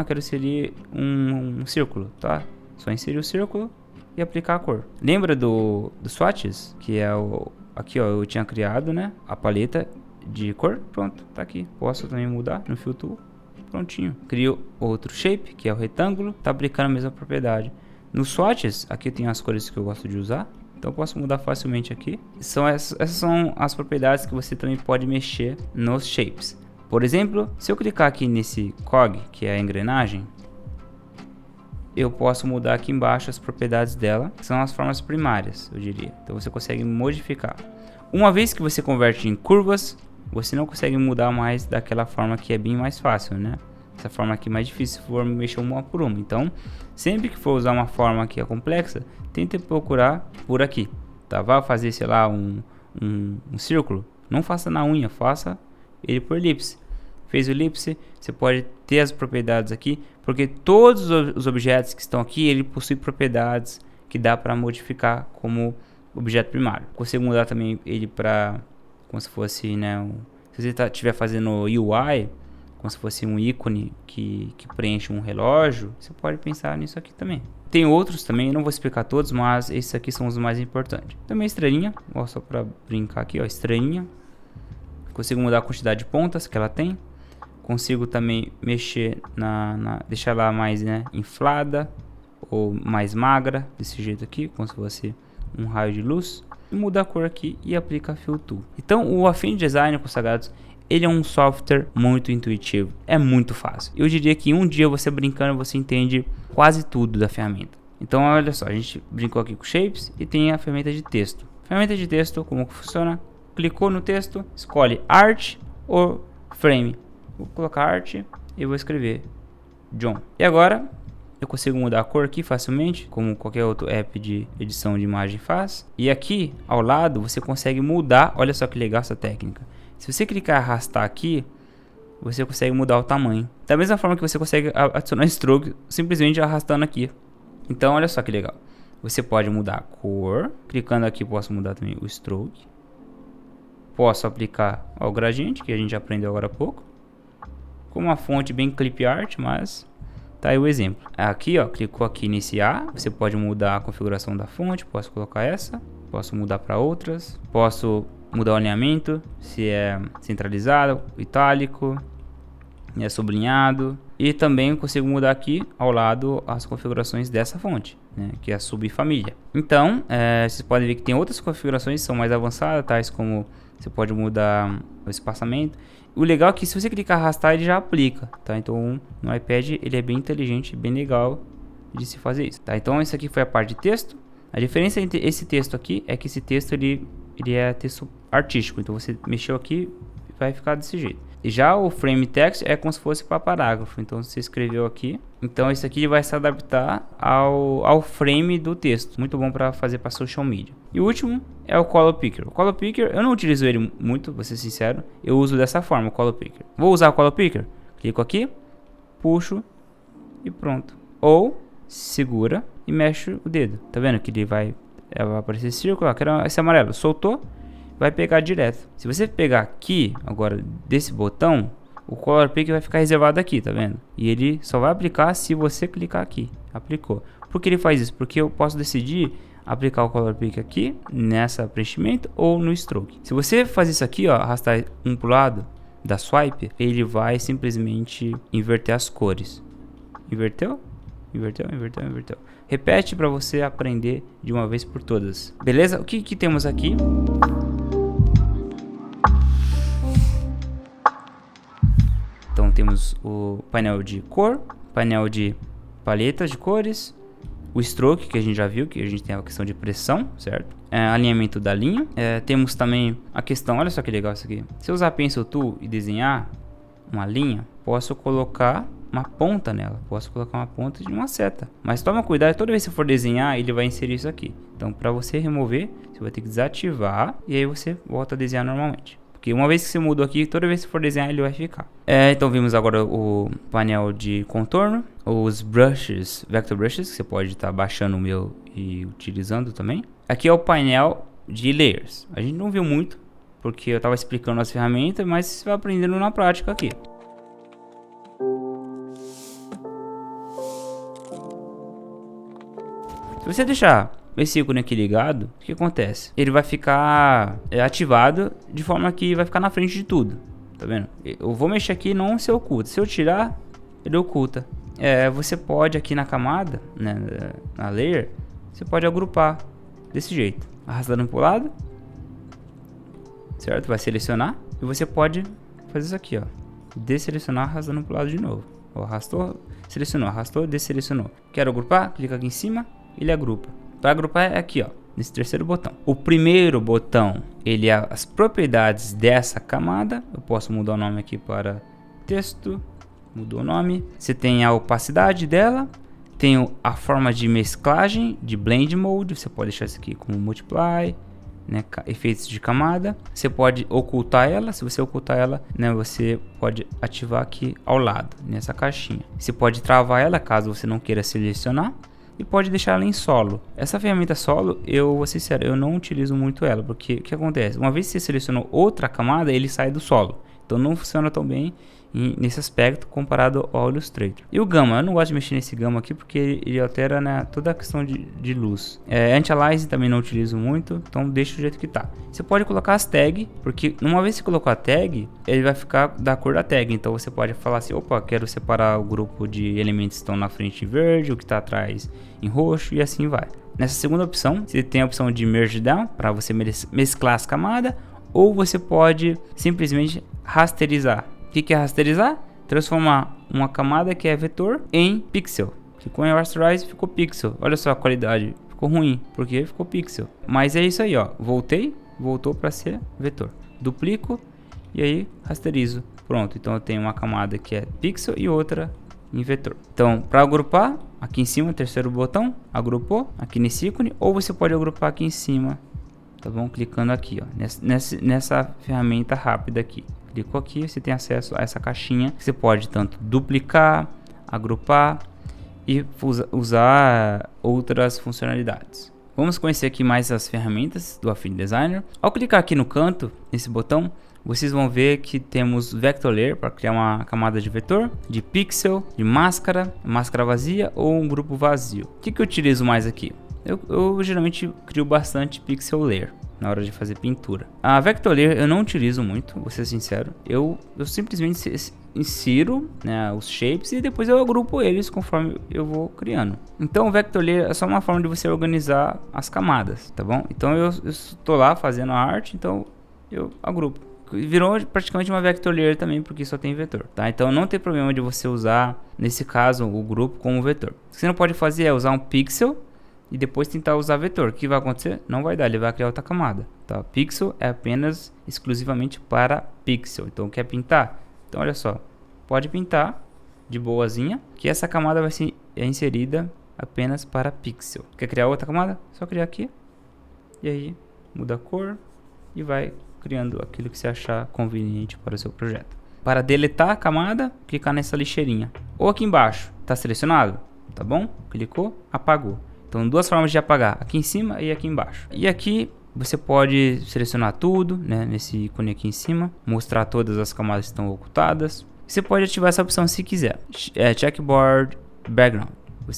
Quero inserir um círculo, tá? Só inserir o círculo e aplicar a cor. Lembra do swatches? Que é aqui, ó, eu tinha criado, né, a paleta de cor. Pronto, tá aqui. Posso também mudar no Fill Tool. Prontinho. Crio outro shape, que é o retângulo. Tá aplicando a mesma propriedade. No swatches, aqui tem as cores que eu gosto de usar. Então eu posso mudar facilmente aqui. Essas são as propriedades que você também pode mexer nos shapes. Por exemplo, se eu clicar aqui nesse cog, que é a engrenagem, eu posso mudar aqui embaixo as propriedades dela, que são as formas primárias, eu diria. Então você consegue modificar. Uma vez que você converte em curvas, você não consegue mudar mais daquela forma que é bem mais fácil, né? Essa forma aqui é mais difícil se for mexer uma por uma. Então, sempre que for usar uma forma que é complexa, tente procurar por aqui, tá? Vá fazer, sei lá, um círculo. Não faça na unha, faça ele por elipse. Fez o elipse, você pode ter as propriedades aqui, porque todos os objetos que estão aqui, ele possui propriedades que dá para modificar como objeto primário. Você mudar também ele para, como se fosse, né, se você estiver fazendo UI, como se fosse um ícone que preenche um relógio, você pode pensar nisso aqui também. Tem outros também, eu não vou explicar todos, mas esses aqui são os mais importantes. Também estrelinha, ó, só para brincar aqui, ó, estrelinha. Consigo mudar a quantidade de pontas que ela tem. Consigo também mexer deixar ela mais, né, inflada ou mais magra, desse jeito aqui, como se fosse um raio de luz. E muda a cor aqui e aplica a Fill Tool. Então o Affinity Designer, consagrados, ele é um software muito intuitivo, é muito fácil. Eu diria que um dia você brincando, você entende quase tudo da ferramenta. Então olha só, a gente brincou aqui com shapes e tem a ferramenta de texto. Ferramenta de texto, como que funciona? Clicou no texto, escolhe Art ou Frame. Vou colocar Art e vou escrever John. E agora eu consigo mudar a cor aqui facilmente, como qualquer outro app de edição de imagem faz. E aqui ao lado você consegue mudar, olha só que legal essa técnica. Se você clicar e arrastar aqui, você consegue mudar o tamanho. Da mesma forma que você consegue adicionar stroke simplesmente arrastando aqui. Então olha só que legal. Você pode mudar a cor. Clicando aqui posso mudar também o stroke. Posso aplicar ao gradiente, que a gente aprendeu agora há pouco. Com uma fonte bem clip art, mas tá aí o exemplo. Aqui, ó, clicou aqui nesse A. Você pode mudar a configuração da fonte. Posso colocar essa. Posso mudar para outras. Posso mudar o alinhamento, se é centralizado, itálico, é sublinhado. E também consigo mudar aqui ao lado as configurações dessa fonte, né, que é a subfamília. Então, vocês podem ver que tem outras configurações que são mais avançadas, tais como você pode mudar o espaçamento. O legal é que se você clicar arrastar, ele já aplica, tá? Então, no iPad ele é bem inteligente, bem legal de se fazer isso, tá? Então, isso aqui foi a parte de texto. A diferença entre esse texto aqui é que esse texto ele é texto artístico. Então, você mexeu aqui, vai ficar desse jeito. E já o frame text é como se fosse para parágrafo. Então você escreveu aqui. Então isso aqui vai se adaptar ao frame do texto. Muito bom para fazer para social media. E o último é o Color Picker. O Color Picker eu não utilizo ele muito, vou ser sincero. Eu uso dessa forma o Color Picker. Vou usar o Color Picker. Clico aqui, puxo e pronto. Ou segura e mexe o dedo. Tá vendo que ele vai aparecer esse círculo? Ó, esse amarelo. Soltou. Vai pegar direto. Se você pegar aqui, agora, desse botão, o Color Picker vai ficar reservado aqui, tá vendo? E ele só vai aplicar se você clicar aqui. Aplicou. Por que ele faz isso? Porque eu posso decidir aplicar o Color Picker aqui, nessa preenchimento, ou no Stroke. Se você fazer isso aqui, ó, arrastar um pro lado da swipe, ele vai simplesmente inverter as cores. Inverteu? Inverteu, inverteu, inverteu. Repete para você aprender de uma vez por todas. Beleza? O que temos aqui? Então temos o painel de cor, painel de paletas de cores, o stroke que a gente já viu, que a gente tem a questão de pressão, certo? Alinhamento da linha. Temos também a questão, olha só que legal isso aqui. Se eu usar Pencil Tool e desenhar uma linha, posso colocar uma ponta nela, posso colocar uma ponta de uma seta. Mas toma cuidado, toda vez que você for desenhar, ele vai inserir isso aqui. Então para você remover, você vai ter que desativar e aí você volta a desenhar normalmente. Porque uma vez que você mudou aqui, toda vez que for desenhar ele vai ficar. Então vimos agora o painel de contorno, os brushes, vector brushes, que você pode estar baixando o meu e utilizando também. Aqui é o painel de layers. A gente não viu muito, porque eu estava explicando as ferramentas, mas você vai aprendendo na prática aqui. Se você deixar esse ícone aqui ligado, o que acontece? Ele vai ficar ativado de forma que vai ficar na frente de tudo. Tá vendo? Eu vou mexer aqui e não se oculta. Se eu tirar, ele oculta. Você pode aqui na camada, né, na layer, você pode agrupar desse jeito. Arrastando para o lado. Certo? Vai selecionar. E você pode fazer isso aqui, ó. Desselecionar, arrastando para o lado de novo. Ó, arrastou, selecionou, arrastou, desselecionou. Quero agrupar? Clica aqui em cima. Ele agrupa. Para agrupar é aqui, ó, nesse terceiro botão. O primeiro botão, ele é as propriedades dessa camada. Eu posso mudar o nome aqui para texto. Mudou o nome. Você tem a opacidade dela. Tem a forma de mesclagem, de blend mode. Você pode deixar isso aqui como multiply, né, efeitos de camada. Você pode ocultar ela. Se você ocultar ela, né, você pode ativar aqui ao lado, nessa caixinha. Você pode travar ela caso você não queira selecionar. E pode deixar ela em solo. Essa ferramenta solo, eu vou ser sincero, eu não utilizo muito ela. Porque o que acontece? Uma vez que você selecionou outra camada, ele sai do solo. Então não funciona tão bem nesse aspecto comparado ao Illustrator. E o Gamma, eu não gosto de mexer nesse Gamma aqui porque ele altera, né, toda a questão de luz. Anti-aliasing também não utilizo muito, então deixa do jeito que tá. Você pode colocar as tags, porque uma vez que você colocou a tag, ele vai ficar da cor da tag. Então você pode falar assim, opa, quero separar o grupo de elementos que estão na frente em verde, o que está atrás em roxo, e assim vai. Nessa segunda opção, você tem a opção de Merge Down, para você mesclar as camadas, ou você pode simplesmente rasterizar. O que é rasterizar? Transformar uma camada que é vetor em pixel. Clicou em rasterize, ficou pixel. Olha só a qualidade, ficou ruim, porque ficou pixel. Mas é isso aí, ó. Voltou para ser vetor. Duplico e aí rasterizo. Pronto, então eu tenho uma camada que é pixel e outra em vetor. Então, para agrupar, aqui em cima, terceiro botão, agrupou aqui nesse ícone, ou você pode agrupar aqui em cima, tá bom? Clicando aqui, ó, nessa ferramenta rápida aqui. Clicou aqui, você tem acesso a essa caixinha. Você pode tanto duplicar, agrupar e usar outras funcionalidades. Vamos conhecer aqui mais as ferramentas do Affinity Designer. Ao clicar aqui no canto, nesse botão, vocês vão ver que temos Vector Layer para criar uma camada de vetor, de pixel, de máscara vazia ou um grupo vazio. O que eu utilizo mais aqui? Eu geralmente crio bastante Pixel Layer, na hora de fazer pintura. A Vector Layer eu não utilizo muito, vou ser sincero. Eu simplesmente insiro, né, os shapes e depois eu agrupo eles conforme eu vou criando. Então o Vector Layer é só uma forma de você organizar as camadas, tá bom? Então eu estou lá fazendo a arte, então eu agrupo. Virou praticamente uma Vector Layer também, porque só tem vetor, tá? Então não tem problema de você usar, nesse caso, o grupo como vetor. O que você não pode fazer é usar um pixel e depois tentar usar vetor. O que vai acontecer? Não vai dar, ele vai criar outra camada, tá? Pixel é apenas, exclusivamente para pixel. Então quer pintar? Então olha só, pode pintar de boazinha, que essa camada vai ser inserida apenas para pixel. Quer criar outra camada? Só criar aqui, e aí muda a cor e vai criando aquilo que você achar conveniente para o seu projeto. Para deletar a camada, clicar nessa lixeirinha. Ou aqui embaixo, está selecionado? Tá bom? Clicou, apagou. Então, duas formas de apagar, aqui em cima e aqui embaixo. E aqui você pode selecionar tudo, né, nesse ícone aqui em cima, mostrar todas as camadas que estão ocultadas. Você pode ativar essa opção se quiser. Checkboard Background.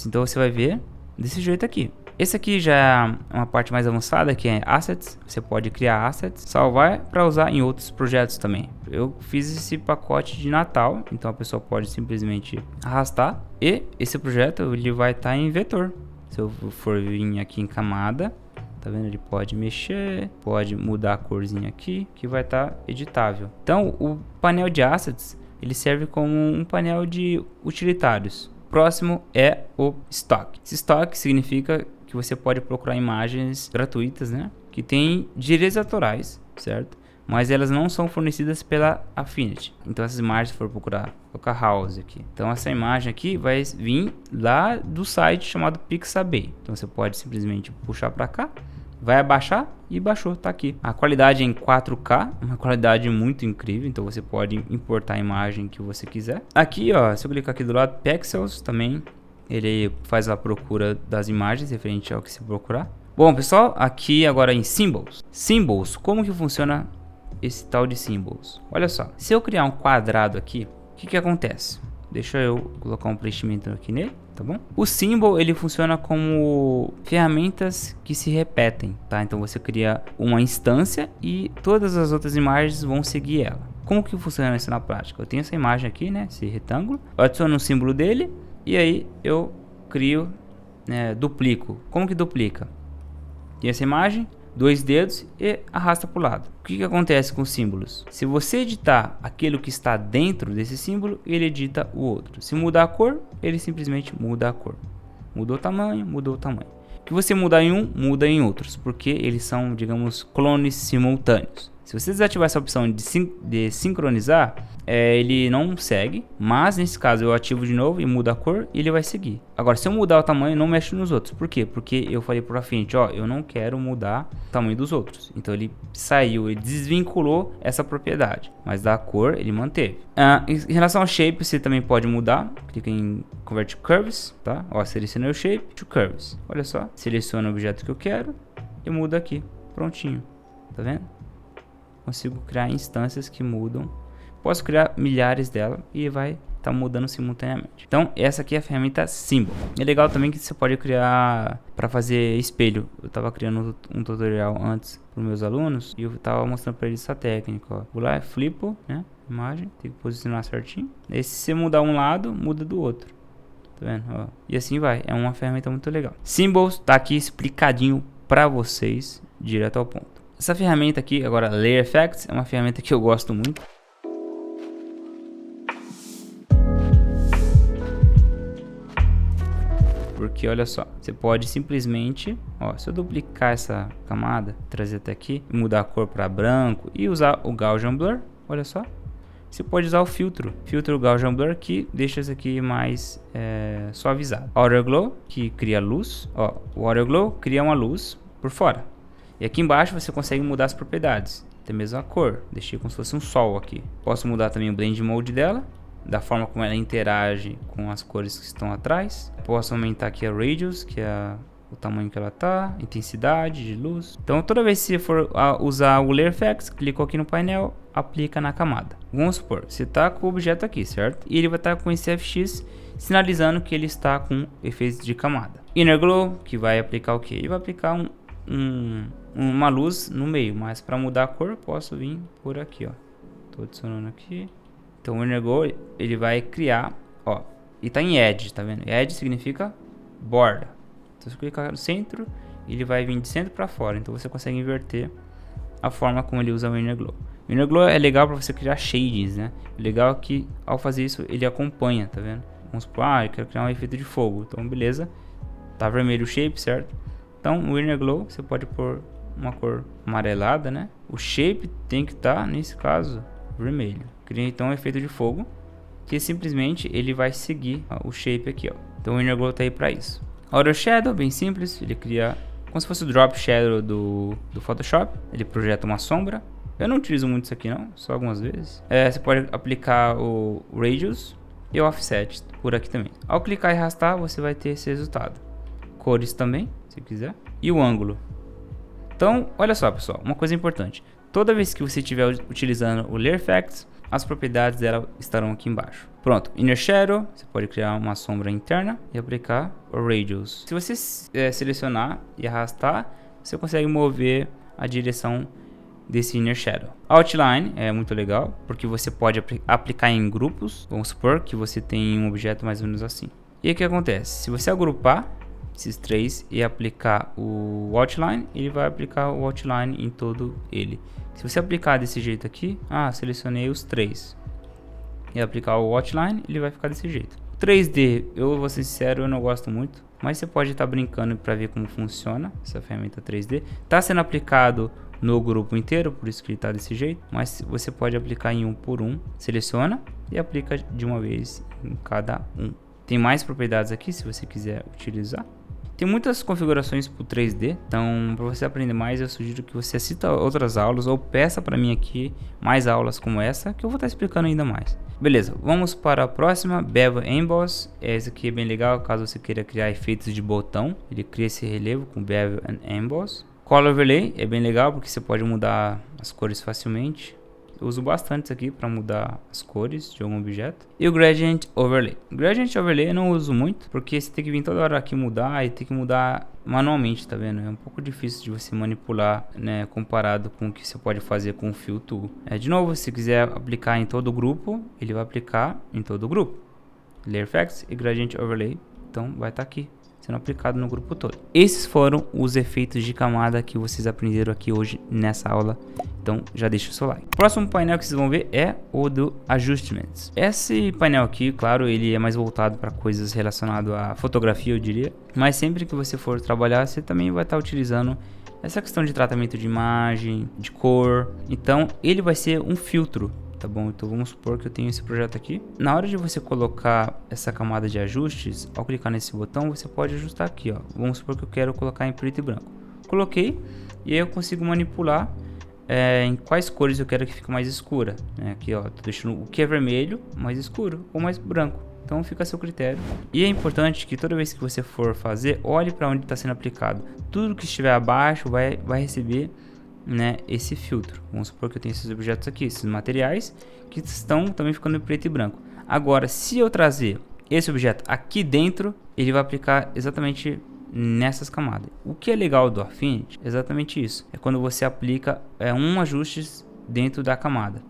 Então você vai ver desse jeito aqui. Esse aqui já é uma parte mais avançada, que é Assets. Você pode criar Assets, salvar para usar em outros projetos também. Eu fiz esse pacote de Natal, então a pessoa pode simplesmente arrastar. E esse projeto ele vai estar em vetor. Se eu for vir aqui em camada, tá vendo? Ele pode mexer, pode mudar a corzinha aqui, que vai estar editável. Então o painel de Assets ele serve como um painel de utilitários. Próximo é o Stock. Esse Stock significa que você pode procurar imagens gratuitas, né, que tem direitos autorais, certo? Mas elas não são fornecidas pela Affinity. Então essas imagens, se for procurar, colocar House aqui. Então essa imagem aqui vai vir lá do site chamado Pixabay. Então você pode simplesmente puxar para cá, vai abaixar e baixou, tá aqui. A qualidade é em 4K, uma qualidade muito incrível, então você pode importar a imagem que você quiser. Aqui, ó, se eu clicar aqui do lado, Pexels também, ele faz a procura das imagens referente ao que se procurar. Bom, pessoal, aqui agora em Symbols. Symbols, como que funciona esse tal de Symbols? Olha só, se eu criar um quadrado aqui, o que acontece? Deixa eu colocar um preenchimento aqui nele, tá bom? O Symbol, ele funciona como ferramentas que se repetem, tá? Então você cria uma instância e todas as outras imagens vão seguir ela. Como que funciona isso na prática? Eu tenho essa imagem aqui, né? Esse retângulo. Eu adiciono um símbolo dele e aí eu crio, né, duplico. Como que duplica? Tem essa imagem, dois dedos e arrasta para o lado. O que acontece com os símbolos? Se você editar aquilo que está dentro desse símbolo, ele edita o outro. Se mudar a cor, ele simplesmente muda a cor. Mudou o tamanho, mudou o tamanho. O que você mudar em um, muda em outros, porque eles são, digamos, clones simultâneos. Se você desativar essa opção de sincronizar, ele não segue, mas nesse caso eu ativo de novo e mudo a cor e ele vai seguir. Agora, se eu mudar o tamanho, não mexe nos outros. Por quê? Porque eu falei para o Affinity, ó, eu não quero mudar o tamanho dos outros. Então ele saiu, ele desvinculou essa propriedade, mas da cor ele manteve. Em relação ao shape, você também pode mudar. Clica em Convert Curves, tá? Ó, selecionei o shape to Curves. Olha só, seleciono o objeto que eu quero e muda aqui, prontinho. Tá vendo? Consigo criar instâncias que mudam. Posso criar milhares dela e vai estar mudando simultaneamente. Então essa aqui é a ferramenta Symbol. É legal também que você pode criar para fazer espelho. Eu estava criando um tutorial antes para os meus alunos e eu estava mostrando para eles essa técnica. Ó. Vou lá, flipo, né? Imagem, tem que posicionar certinho. E se você mudar um lado, muda do outro. Tá vendo? Ó. E assim vai. É uma ferramenta muito legal. Symbols está aqui explicadinho para vocês, direto ao ponto. Essa ferramenta aqui, agora Layer Effects, é uma ferramenta que eu gosto muito. Porque olha só, você pode simplesmente, ó, se eu duplicar essa camada, trazer até aqui, mudar a cor para branco e usar o Gaussian Blur, olha só. Você pode usar o filtro Gaussian Blur, que deixa isso aqui mais suavizado. Outer Glow, que cria luz, ó, o Outer Glow cria uma luz por fora. E aqui embaixo você consegue mudar as propriedades, até mesmo a cor, deixei como se fosse um sol aqui. Posso mudar também o Blend Mode dela, da forma como ela interage com as cores que estão atrás. Posso aumentar aqui a Radius, que é o tamanho que ela tá, intensidade de luz. Então toda vez que você for usar o Layer Effects, clica aqui no painel, aplica na camada. Vamos supor, você está com o objeto aqui, certo? E ele vai estar com esse FX sinalizando que ele está com efeitos de camada. Inner Glow, que vai aplicar o que? Ele vai aplicar uma luz no meio, mas para mudar a cor posso vir por aqui, ó. Tô adicionando aqui. Então o Inner Glow, ele vai criar, ó, e tá em Edge, tá vendo? Edge significa borda. Então se eu clicar no centro, ele vai vir de centro para fora. Então você consegue inverter a forma como ele usa o Inner Glow. O Inner Glow é legal para você criar shadings, né? O legal é que ao fazer isso ele acompanha, tá vendo? Vamos supor, eu quero criar um efeito de fogo. Então beleza, tá vermelho o shape, certo? Então o Inner Glow você pode pôr uma cor amarelada, né? O shape tem que estar, nesse caso, vermelho. Cria então um efeito de fogo, que simplesmente ele vai seguir o shape aqui, ó. Então o Inner Glow tá aí para isso. Auto Shadow, bem simples, ele cria como se fosse o Drop Shadow do Photoshop. Ele projeta uma sombra. Eu não utilizo muito isso aqui não, só algumas vezes. Você pode aplicar o Radius e o Offset por aqui também. Ao clicar e arrastar, você vai ter esse resultado. Cores também, se quiser. E o ângulo. Então, olha só pessoal, uma coisa importante. Toda vez que você estiver utilizando o Layer Effects, as propriedades dela estarão aqui embaixo. Pronto, Inner Shadow, você pode criar uma sombra interna e aplicar o Radius. Se você selecionar e arrastar, você consegue mover a direção desse Inner Shadow. Outline é muito legal, porque você pode aplicar em grupos. Vamos supor que você tem um objeto mais ou menos assim. E aí o que acontece? Se você agrupar esses três e aplicar o Outline, ele vai aplicar o Outline em todo ele. Se você aplicar desse jeito aqui, selecionei os três e aplicar o Outline, ele vai ficar desse jeito. 3D, eu vou ser sincero, eu não gosto muito, mas você pode estar brincando para ver como funciona essa ferramenta 3D. Está sendo aplicado no grupo inteiro, por isso que ele está desse jeito, mas você pode aplicar em um por um. Seleciona e aplica de uma vez em cada um. Tem mais propriedades aqui se você quiser utilizar. Tem muitas configurações para o 3D, então para você aprender mais eu sugiro que você assista outras aulas ou peça para mim aqui mais aulas como essa, que eu vou estar explicando ainda mais. Beleza, vamos para a próxima, Bevel Emboss. Esse aqui é bem legal caso você queira criar efeitos de botão, ele cria esse relevo com Bevel Emboss. Color Overlay é bem legal porque você pode mudar as cores facilmente. Eu uso bastante isso aqui para mudar as cores de algum objeto. E o Gradient Overlay. Gradient Overlay eu não uso muito, porque você tem que vir toda hora aqui mudar e tem que mudar manualmente, tá vendo? É um pouco difícil de você manipular, né, comparado com o que você pode fazer com o Fill Tool. De novo, se quiser aplicar em todo o grupo, ele vai aplicar em todo o grupo. Layer Effects e Gradient Overlay, então vai estar aqui sendo aplicado no grupo todo. Esses foram os efeitos de camada que vocês aprenderam aqui hoje nessa aula. Então já deixa o seu like. O próximo painel que vocês vão ver é o do Adjustments. Esse painel aqui, claro, ele é mais voltado para coisas relacionadas à fotografia, eu diria. Mas sempre que você for trabalhar, você também vai estar utilizando essa questão de tratamento de imagem, de cor. Então ele vai ser um filtro. Tá bom, então vamos supor que eu tenho esse projeto aqui. Na hora de você colocar essa camada de ajustes, ao clicar nesse botão, você pode ajustar aqui, ó. Vamos supor que eu quero colocar em preto e branco. Coloquei e aí eu consigo manipular em quais cores eu quero que fique mais escura. Aqui, ó, tô deixando o que é vermelho mais escuro ou mais branco. Então fica a seu critério. E é importante que toda vez que você for fazer, olhe para onde está sendo aplicado. Tudo que estiver abaixo vai receber, né, esse filtro. Vamos supor que eu tenho esses objetos aqui, esses materiais que estão também ficando em preto e branco. Agora, se eu trazer esse objeto aqui dentro, ele vai aplicar exatamente nessas camadas. O que é legal do Affinity é exatamente isso. É quando você aplica um ajuste dentro da camada.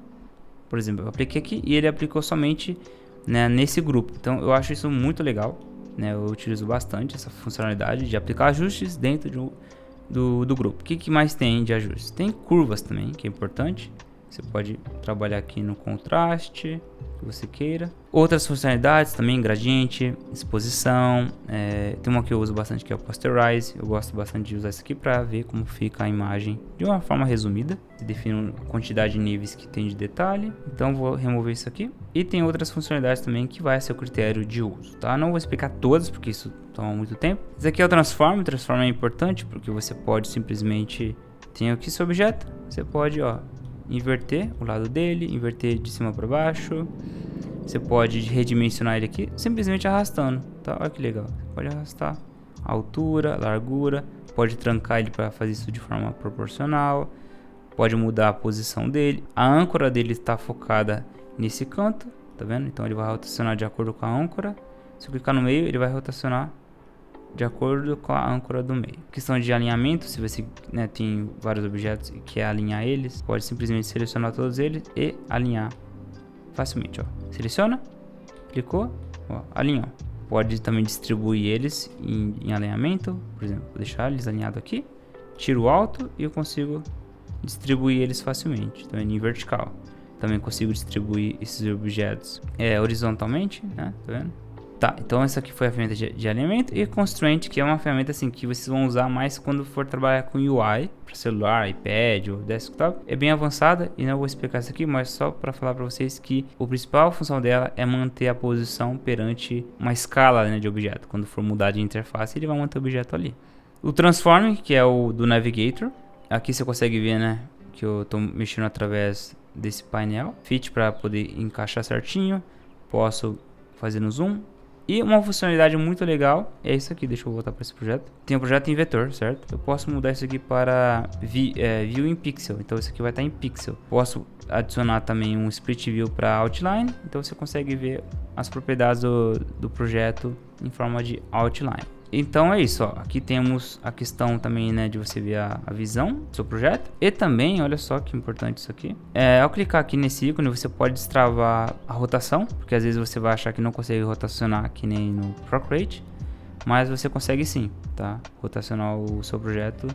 Por exemplo, eu apliquei aqui e ele aplicou somente, né, nesse grupo. Então eu acho isso muito legal, né? Eu utilizo bastante essa funcionalidade de aplicar ajustes dentro do grupo. O que mais tem de ajustes? Tem curvas também, que é importante. Você pode trabalhar aqui no contraste, que você queira. Outras funcionalidades também, gradiente, exposição. Tem uma que eu uso bastante que é o Posterize. Eu gosto bastante de usar isso aqui para ver como fica a imagem de uma forma resumida. Defino a quantidade de níveis que tem de detalhe. Então vou remover isso aqui. E tem outras funcionalidades também que vai a seu critério de uso, tá? Não vou explicar todas porque isso toma muito tempo. Esse aqui é o Transform. O Transform é importante porque você pode simplesmente... Tem aqui seu objeto. Você pode, ó, inverter o lado dele, inverter de cima para baixo. Você pode redimensionar ele aqui simplesmente arrastando, tá? Olha que legal. Você pode arrastar a altura, largura, pode trancar ele para fazer isso de forma proporcional, pode mudar a posição dele. A âncora dele está focada nesse canto, tá vendo? Então ele vai rotacionar de acordo com a âncora. Se eu clicar no meio, ele vai rotacionar de acordo com a âncora do meio. Questão de alinhamento, se você, né, tem vários objetos e quer alinhar eles, pode simplesmente selecionar todos eles e alinhar facilmente, ó. Seleciona, clicou, ó, alinhou. Pode também distribuir eles em alinhamento, por exemplo, vou deixar eles alinhados aqui, tiro o alto e eu consigo distribuir eles facilmente, também em vertical. Também consigo distribuir esses objetos horizontalmente, né, tá vendo? Tá, então essa aqui foi a ferramenta de alinhamento, e Constraint, que é uma ferramenta assim que vocês vão usar mais quando for trabalhar com UI para celular, iPad ou desktop. É bem avançada e não vou explicar isso aqui, mas só para falar para vocês que a principal função dela é manter a posição perante uma escala, né, de objeto. Quando for mudar de interface, ele vai manter o objeto ali. O Transform, que é o do Navigator, aqui você consegue ver, né, que eu estou mexendo através desse painel. Fit para poder encaixar certinho, posso fazer no zoom. E uma funcionalidade muito legal é isso aqui. Deixa eu voltar para esse projeto. Tem um projeto em vetor, certo? Eu posso mudar isso aqui para View em Pixel. Então isso aqui vai estar em Pixel. Posso adicionar também um Split View para Outline. Então você consegue ver as propriedades do projeto em forma de Outline. Então é isso, ó. Aqui temos a questão também, né, de você ver a visão do seu projeto. E também, olha só que importante isso aqui. Ao clicar aqui nesse ícone, você pode destravar a rotação, porque às vezes você vai achar que não consegue rotacionar que nem no Procreate, mas você consegue sim, tá? Rotacionar o seu projeto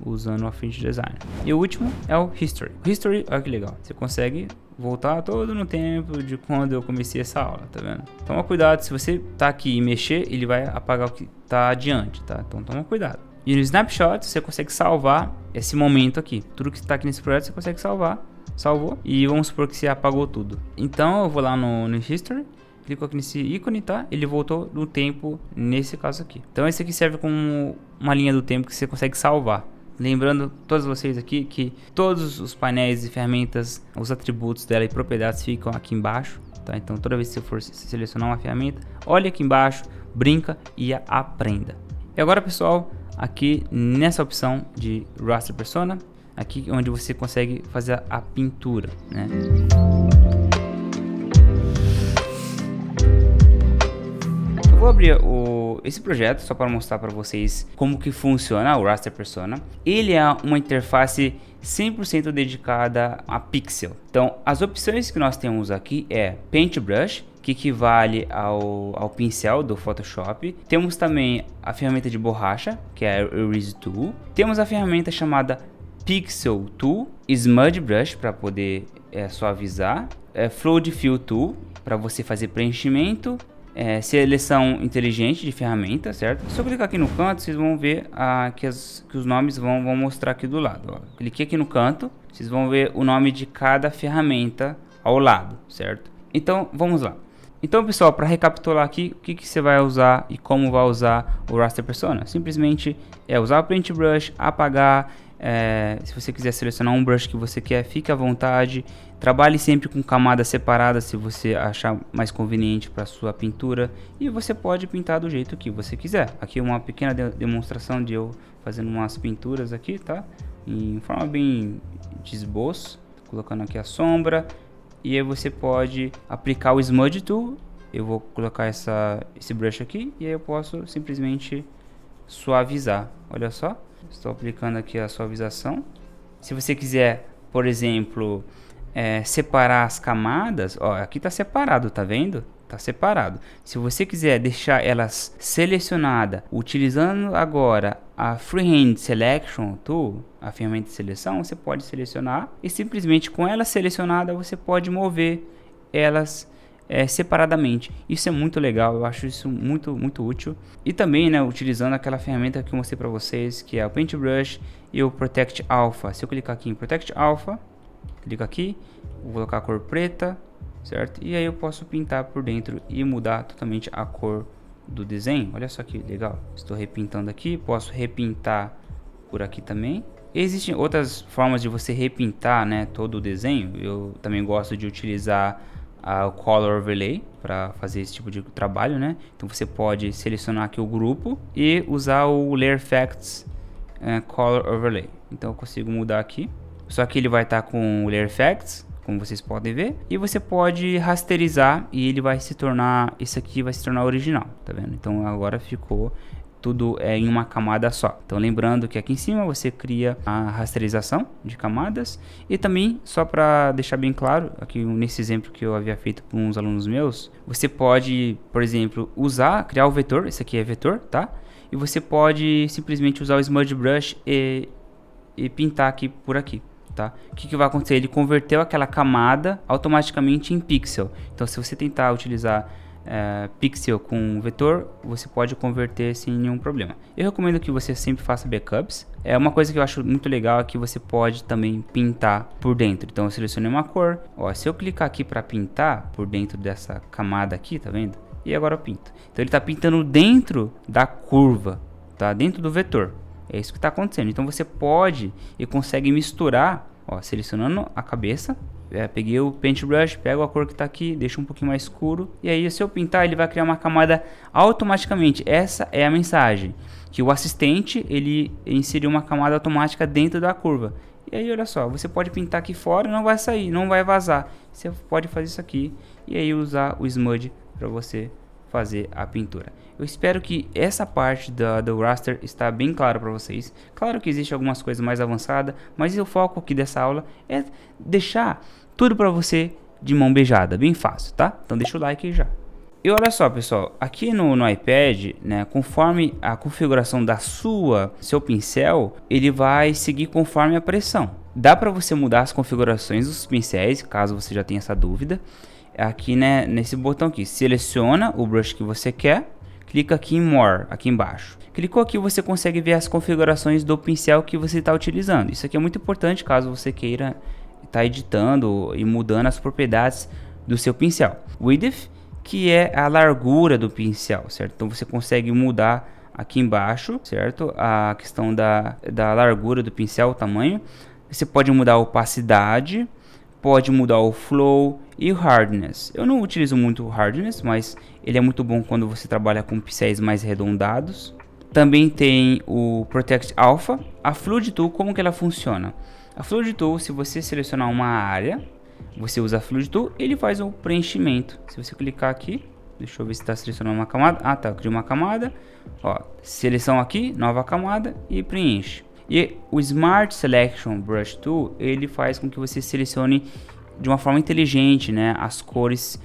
usando o Affinity Designer. E o último é o History. O History, olha que legal. Você consegue voltar todo no tempo de quando eu comecei essa aula, tá vendo? Toma cuidado, se você tá aqui e mexer, ele vai apagar o que tá adiante, tá? Então toma cuidado. E no Snapshot, você consegue salvar esse momento aqui. Tudo que está aqui nesse projeto, você consegue salvar. Salvou. E vamos supor que você apagou tudo. Então eu vou lá no History, clico aqui nesse ícone, tá? Ele voltou no tempo nesse caso aqui. Então esse aqui serve como uma linha do tempo que você consegue salvar. Lembrando todos vocês aqui que todos os painéis e ferramentas, os atributos dela e propriedades ficam aqui embaixo, tá? Então toda vez que você for selecionar uma ferramenta, olha aqui embaixo, brinca e aprenda. E agora, pessoal, aqui nessa opção de Raster Persona, aqui onde você consegue fazer a pintura, né? Vou abrir esse projeto só para mostrar para vocês como que funciona o Raster Persona. Ele é uma interface 100% dedicada a pixel. Então, as opções que nós temos aqui é Paintbrush, que equivale ao pincel do Photoshop. Temos também a ferramenta de borracha, que é a Erase Tool. Temos a ferramenta chamada Pixel Tool, Smudge Brush para poder suavizar, Flood Fill Tool para você fazer preenchimento. Seleção inteligente de ferramenta, certo? Se eu clicar aqui no canto, vocês vão ver que os nomes vão mostrar aqui do lado, ó. Cliquei aqui no canto, vocês vão ver o nome de cada ferramenta ao lado, certo? Então, vamos lá. Então, pessoal, para recapitular aqui, o que você vai usar e como vai usar o Raster Persona? Simplesmente usar o Paintbrush, apagar. Se você quiser selecionar um brush que você quer, fique à vontade. Trabalhe sempre com camadas separadas se você achar mais conveniente para sua pintura, e você pode pintar do jeito que você quiser. Aqui uma pequena demonstração de eu fazendo umas pinturas aqui, tá? Em forma bem de esboço, colocando aqui a sombra, e aí você pode aplicar o Smudge Tool. Eu vou colocar esse brush aqui e aí eu posso simplesmente suavizar. Olha só. Estou aplicando aqui a suavização. Se você quiser, por exemplo, separar as camadas, ó, aqui está separado, tá vendo? Tá separado. Se você quiser deixar elas selecionadas, utilizando agora a Freehand Selection Tool, a ferramenta de seleção, você pode selecionar e simplesmente com ela selecionada você pode mover elas separadamente. Isso é muito legal, eu acho isso muito útil. E também, né, utilizando aquela ferramenta que eu mostrei para vocês, que é o Paintbrush e o Protect Alpha. Se eu clicar aqui em Protect Alpha, clico aqui, vou colocar a cor preta, certo? E aí eu posso pintar por dentro e mudar totalmente a cor do desenho. Olha só que legal. Estou repintando aqui, posso repintar por aqui também. Existem outras formas de você repintar, né, todo o desenho. Eu também gosto de utilizar o Color Overlay para fazer esse tipo de trabalho, né? Então você pode selecionar aqui o grupo e usar o Layer Effects Color Overlay. Então eu consigo mudar aqui. Só que ele vai estar com o Layer Effects, como vocês podem ver, e você pode rasterizar e ele vai se tornar, esse aqui vai se tornar original, tá vendo? Então agora ficou tudo em uma camada só. Então lembrando que aqui em cima você cria a rasterização de camadas, e também, só para deixar bem claro, aqui nesse exemplo que eu havia feito com uns alunos meus, você pode, por exemplo, criar o vetor, esse aqui é vetor, tá? E você pode simplesmente usar o Smudge Brush e pintar aqui por aqui. Tá? O que vai acontecer? Ele converteu aquela camada automaticamente em pixel. Então se você tentar utilizar pixel com vetor, você pode converter sem nenhum problema. Eu recomendo que você sempre faça backups. Uma coisa que eu acho muito legal é que você pode também pintar por dentro. Então eu selecionei uma cor. Ó, se eu clicar aqui para pintar por dentro dessa camada aqui, tá vendo? E agora eu pinto. Então ele está pintando dentro da curva, tá? Dentro do vetor. É isso que está acontecendo. Então você pode e consegue misturar, ó, selecionando a cabeça. Peguei o Paintbrush, pego a cor que está aqui, deixo um pouquinho mais escuro. E aí, se eu pintar, ele vai criar uma camada automaticamente. Essa é a mensagem. Que o assistente, ele inseriu uma camada automática dentro da curva. E aí, olha só, você pode pintar aqui fora, não vai sair, não vai vazar. Você pode fazer isso aqui e aí usar o Smudge para você fazer a pintura. Eu espero que essa parte do raster está bem clara para vocês. Claro que existe algumas coisas mais avançadas, mas o foco aqui dessa aula é deixar tudo para você de mão beijada, bem fácil, tá? Então deixa o like aí já. E olha só, pessoal, aqui no iPad, né, conforme a configuração da seu pincel, ele vai seguir conforme a pressão. Dá para você mudar as configurações dos pincéis, caso você já tenha essa dúvida. Aqui, né, nesse botão aqui, seleciona o brush que você quer, clica aqui em More, aqui embaixo. Clicou aqui, você consegue ver as configurações do pincel que você está utilizando. Isso aqui é muito importante caso você queira estar editando e mudando as propriedades do seu pincel. Width, que é a largura do pincel, certo? Então você consegue mudar aqui embaixo, certo? A questão da largura do pincel, o tamanho. Você pode mudar a opacidade, pode mudar o flow e o hardness. Eu não utilizo muito o hardness, mas ele é muito bom quando você trabalha com pincéis mais arredondados. Também tem o Protect Alpha. A Fluid Tool, como que ela funciona? A Fluid Tool, se você selecionar uma área, você usa a Fluid Tool, ele faz o preenchimento. Se você clicar aqui, deixa eu ver se está selecionando uma camada. Ah, tá, cria uma camada. Ó, seleção aqui, nova camada e preenche. E o Smart Selection Brush Tool, ele faz com que você selecione de uma forma inteligente, né, as cores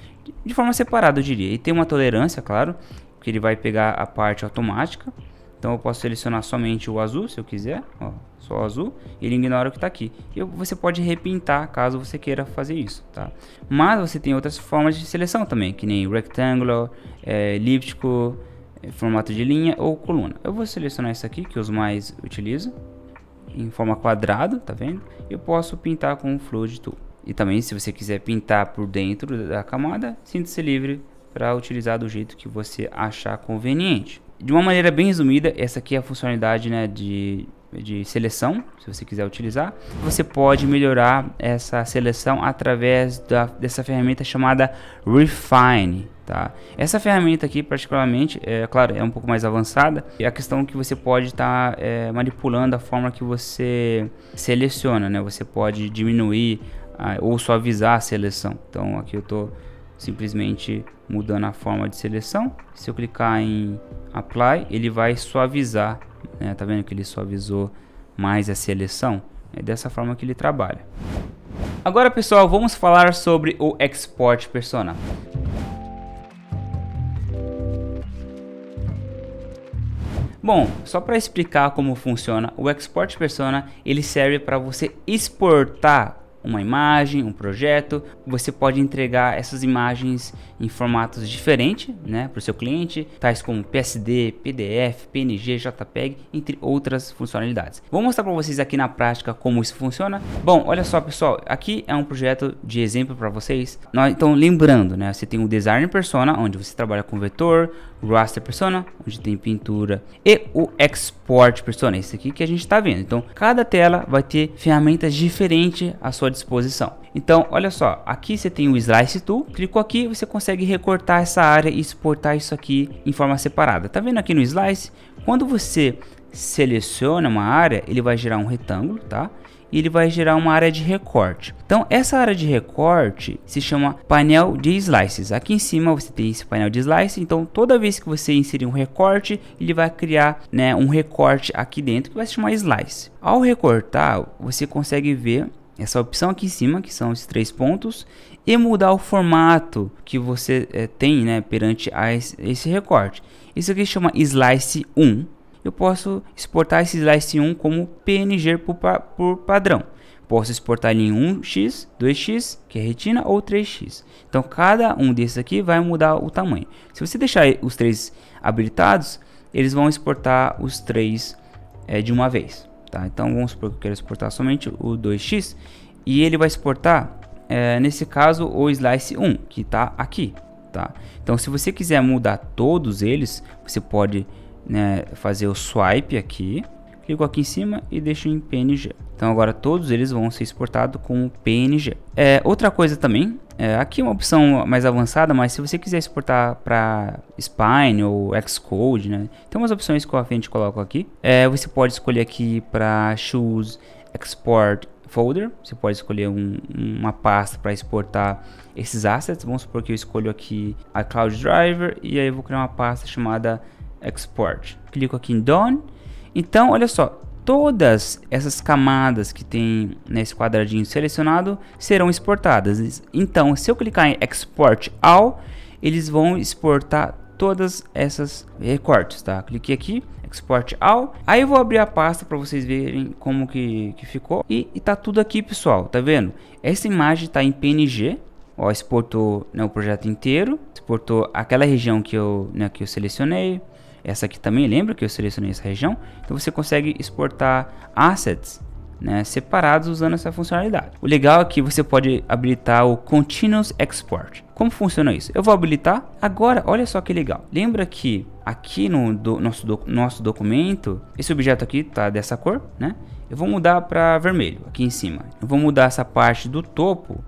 de forma separada, eu diria. E tem uma tolerância, claro, que ele vai pegar a parte automática. Então eu posso selecionar somente o azul, se eu quiser, ó, só o azul, e ele ignora o que está aqui. E você pode repintar caso você queira fazer isso, tá? Mas você tem outras formas de seleção também, que nem rectangular, elíptico, formato de linha ou coluna. Eu vou selecionar esse aqui, que eu mais utilizo, em forma quadrada, tá vendo? Eu posso pintar com o Fluid Tool. E também, se você quiser pintar por dentro da camada, sinta-se livre para utilizar do jeito que você achar conveniente. De uma maneira bem resumida, essa aqui é a funcionalidade, né, de seleção, se você quiser utilizar. Você pode melhorar essa seleção através dessa ferramenta chamada Refine, tá? Essa ferramenta aqui, particularmente, claro, é um pouco mais avançada. E a questão que você pode estar manipulando a forma que você seleciona, né? Você pode diminuir ou suavizar a seleção. Então aqui eu estou simplesmente mudando a forma de seleção. Se eu clicar em Apply, ele vai suavizar, né? Tá vendo que ele suavizou mais a seleção? É dessa forma que ele trabalha. Agora, pessoal, vamos falar sobre o Export Persona. Bom, só para explicar como funciona, o Export Persona, ele serve para você exportar uma imagem, um projeto. Você pode entregar essas imagens em formatos diferentes, né, para o seu cliente, tais como PSD, PDF, PNG, JPEG, entre outras funcionalidades. Vou mostrar para vocês aqui na prática como isso funciona. Bom, olha só, pessoal, aqui é um projeto de exemplo para vocês. Então, lembrando, né, você tem o Design Persona, onde você trabalha com vetor, o Raster Persona, onde tem pintura, e o Export Persona, esse aqui que a gente está vendo. Então, cada tela vai ter ferramentas diferentes à sua disposição. Então, olha só, aqui você tem o Slice Tool, clicou aqui, você consegue recortar essa área e exportar isso aqui em forma separada. Tá vendo aqui no Slice? Quando você seleciona uma área, ele vai gerar um retângulo, tá? E ele vai gerar uma área de recorte. Então essa área de recorte se chama painel de slices. Aqui em cima você tem esse painel de slice. Então toda vez que você inserir um recorte, ele vai criar, né, um recorte aqui dentro que vai se chamar slice. Ao recortar, você consegue ver essa opção aqui em cima, que são esses 3 pontos, e mudar o formato que você tem, né, perante esse recorte. Isso aqui chama slice 1. Eu posso exportar esse slice 1 como PNG por padrão. Posso exportar ele em 1x, 2x, que é retina, ou 3x. Então cada um desses aqui vai mudar o tamanho. Se você deixar os 3 habilitados, eles vão exportar os 3 de uma vez. Tá? Então vamos supor que eu quero exportar somente o 2x. E ele vai exportar, nesse caso, o slice 1, que está aqui. Tá? Então se você quiser mudar todos eles, você pode, né, fazer o swipe aqui, clico aqui em cima e deixo em PNG. Então agora todos eles vão ser exportados como PNG. Outra coisa também, aqui é uma opção mais avançada, mas se você quiser exportar para Spine ou Xcode, né, tem umas opções que eu a gente coloco aqui. Você pode escolher aqui para Choose Export Folder, você pode escolher uma pasta para exportar esses assets. Vamos supor que eu escolho aqui a Cloud Driver e aí eu vou criar uma pasta chamada Export. Clico aqui em Done. Então, olha só, todas essas camadas que tem nesse quadradinho selecionado serão exportadas. Então, se eu clicar em Export All, eles vão exportar todas essas recortes, tá? Cliquei aqui, Export All. Aí eu vou abrir a pasta para vocês verem como que ficou. E tá tudo aqui, pessoal, tá vendo? Essa imagem tá em PNG. Ó, exportou, né, o projeto inteiro. Exportou aquela região que eu selecionei. Essa aqui também, lembra que eu selecionei essa região? Então você consegue exportar assets, né, separados usando essa funcionalidade. O legal é que você pode habilitar o Continuous Export. Como funciona isso? Eu vou habilitar. Agora, olha só que legal. Lembra que aqui no nosso documento, esse objeto aqui tá dessa cor, né? Eu vou mudar para vermelho aqui em cima. Eu vou mudar essa parte do topo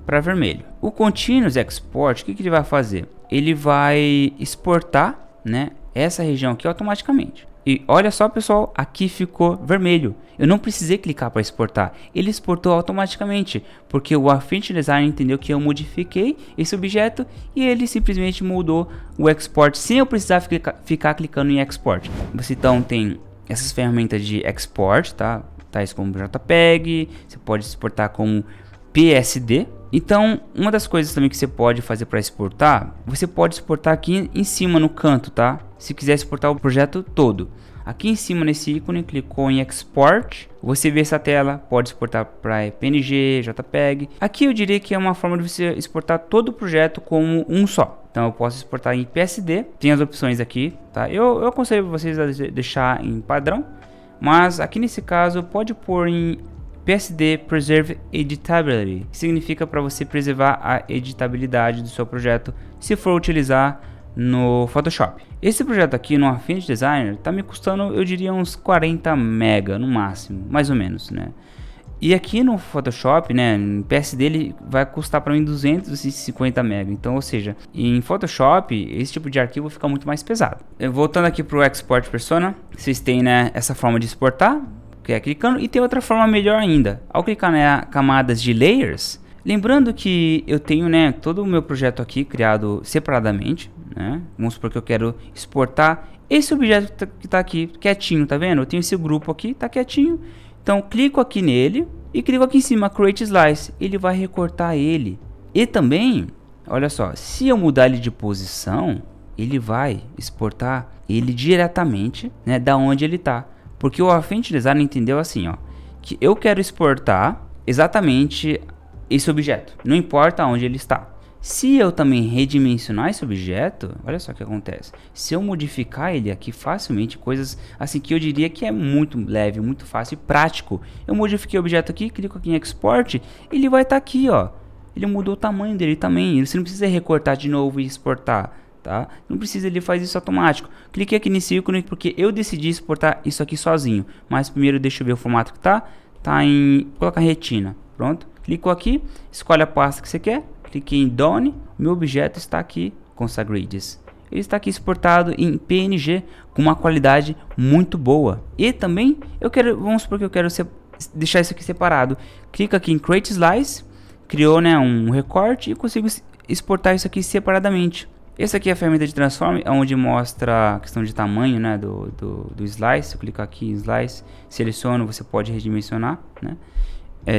para vermelho. O Continuous Export, o que ele vai fazer? Ele vai exportar, né, essa região aqui automaticamente. E olha só, pessoal, aqui ficou vermelho. Eu não precisei clicar para exportar. Ele exportou automaticamente, porque o Affinity Designer entendeu que eu modifiquei esse objeto e ele simplesmente mudou o export sem eu precisar ficar clicando em export. Você então tem essas ferramentas de export, tá? Tais como JPEG, você pode exportar como PSD. Então, uma das coisas também que você pode fazer para exportar, você pode exportar aqui em cima no canto, tá? Se quiser exportar o projeto todo. Aqui em cima nesse ícone, clicou em Export, você vê essa tela, pode exportar para PNG, JPEG. Aqui eu diria que é uma forma de você exportar todo o projeto como um só. Então eu posso exportar em PSD, tem as opções aqui, tá? Eu aconselho vocês a deixar em padrão, mas aqui nesse caso pode pôr em PSD Preserve Editability, que significa para você preservar a editabilidade do seu projeto se for utilizar no Photoshop. Esse projeto aqui no Affinity Designer está me custando, eu diria, uns 40 MB no máximo, mais ou menos, né? E aqui no Photoshop, né, em PSD ele vai custar para mim 250 MB. Então, ou seja, em Photoshop esse tipo de arquivo fica muito mais pesado. Voltando aqui para o Export Persona, vocês têm, né, essa forma de exportar, que é clicando, e tem outra forma melhor ainda. Ao clicar nas camadas de layers, lembrando que eu tenho, né, todo o meu projeto aqui criado separadamente, né? Vamos supor que eu quero exportar esse objeto que está aqui quietinho, tá vendo? Eu tenho esse grupo aqui, tá quietinho. Então clico aqui nele e clico aqui em cima Create Slice, ele vai recortar ele. E também, olha só, se eu mudar ele de posição, ele vai exportar ele diretamente, né, da onde ele está. Porque o Affinity Designer entendeu assim, ó, que eu quero exportar exatamente esse objeto, não importa onde ele está. Se eu também redimensionar esse objeto, olha só o que acontece. Se eu modificar ele aqui facilmente, coisas assim que eu diria que é muito leve, muito fácil e prático. Eu modifiquei o objeto aqui, clico aqui em Export, ele vai estar aqui, ó. Ele mudou o tamanho dele também. Você não precisa recortar de novo e exportar, tá? Não precisa, ele faz isso automático. Cliquei aqui nesse ícone porque eu decidi exportar isso aqui sozinho. Mas primeiro deixa eu ver o formato que tá. Tá em... Vou colocar retina. Pronto. Clicou aqui, escolhe a pasta que você quer. Cliquei em Done, meu objeto está aqui com essa grids. ele está aqui exportado em PNG com uma qualidade muito boa. E também vamos supor que eu quero deixar isso aqui separado. Clica aqui em Create Slice, criou, né, um recorte e consigo exportar isso aqui separadamente. Essa aqui é a ferramenta de Transform, onde mostra a questão de tamanho, né, do slice. Eu clico aqui em Slice, seleciono, você pode redimensionar, né?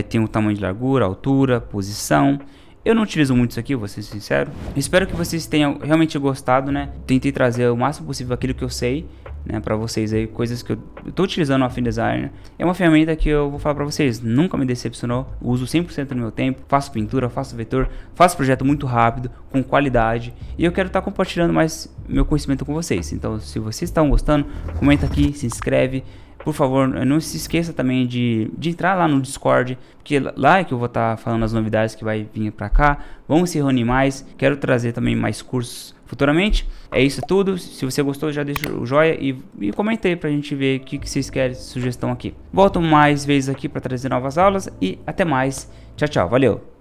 Tem o tamanho de largura, altura, posição. Eu não utilizo muito isso aqui, vou ser sincero. Espero que vocês tenham realmente gostado, né? Tentei trazer o máximo possível aquilo que eu sei, né, para vocês aí, coisas que eu estou utilizando no Affinity Designer. É uma ferramenta que eu vou falar para vocês, nunca me decepcionou, uso 100% do meu tempo, faço pintura, faço vetor, faço projeto muito rápido, com qualidade, e eu quero estar compartilhando mais meu conhecimento com vocês. Então, se vocês estão gostando, comenta aqui, se inscreve. Por favor, não se esqueça também de entrar lá no Discord, porque lá é que eu vou estar falando as novidades que vai vir para cá. Vamos se reunir mais, quero trazer também mais cursos futuramente. É isso tudo. Se você gostou, já deixa o joinha e comente aí pra gente ver o que vocês querem, sugestão aqui. Volto mais vezes aqui para trazer novas aulas e até mais. Tchau, tchau. Valeu!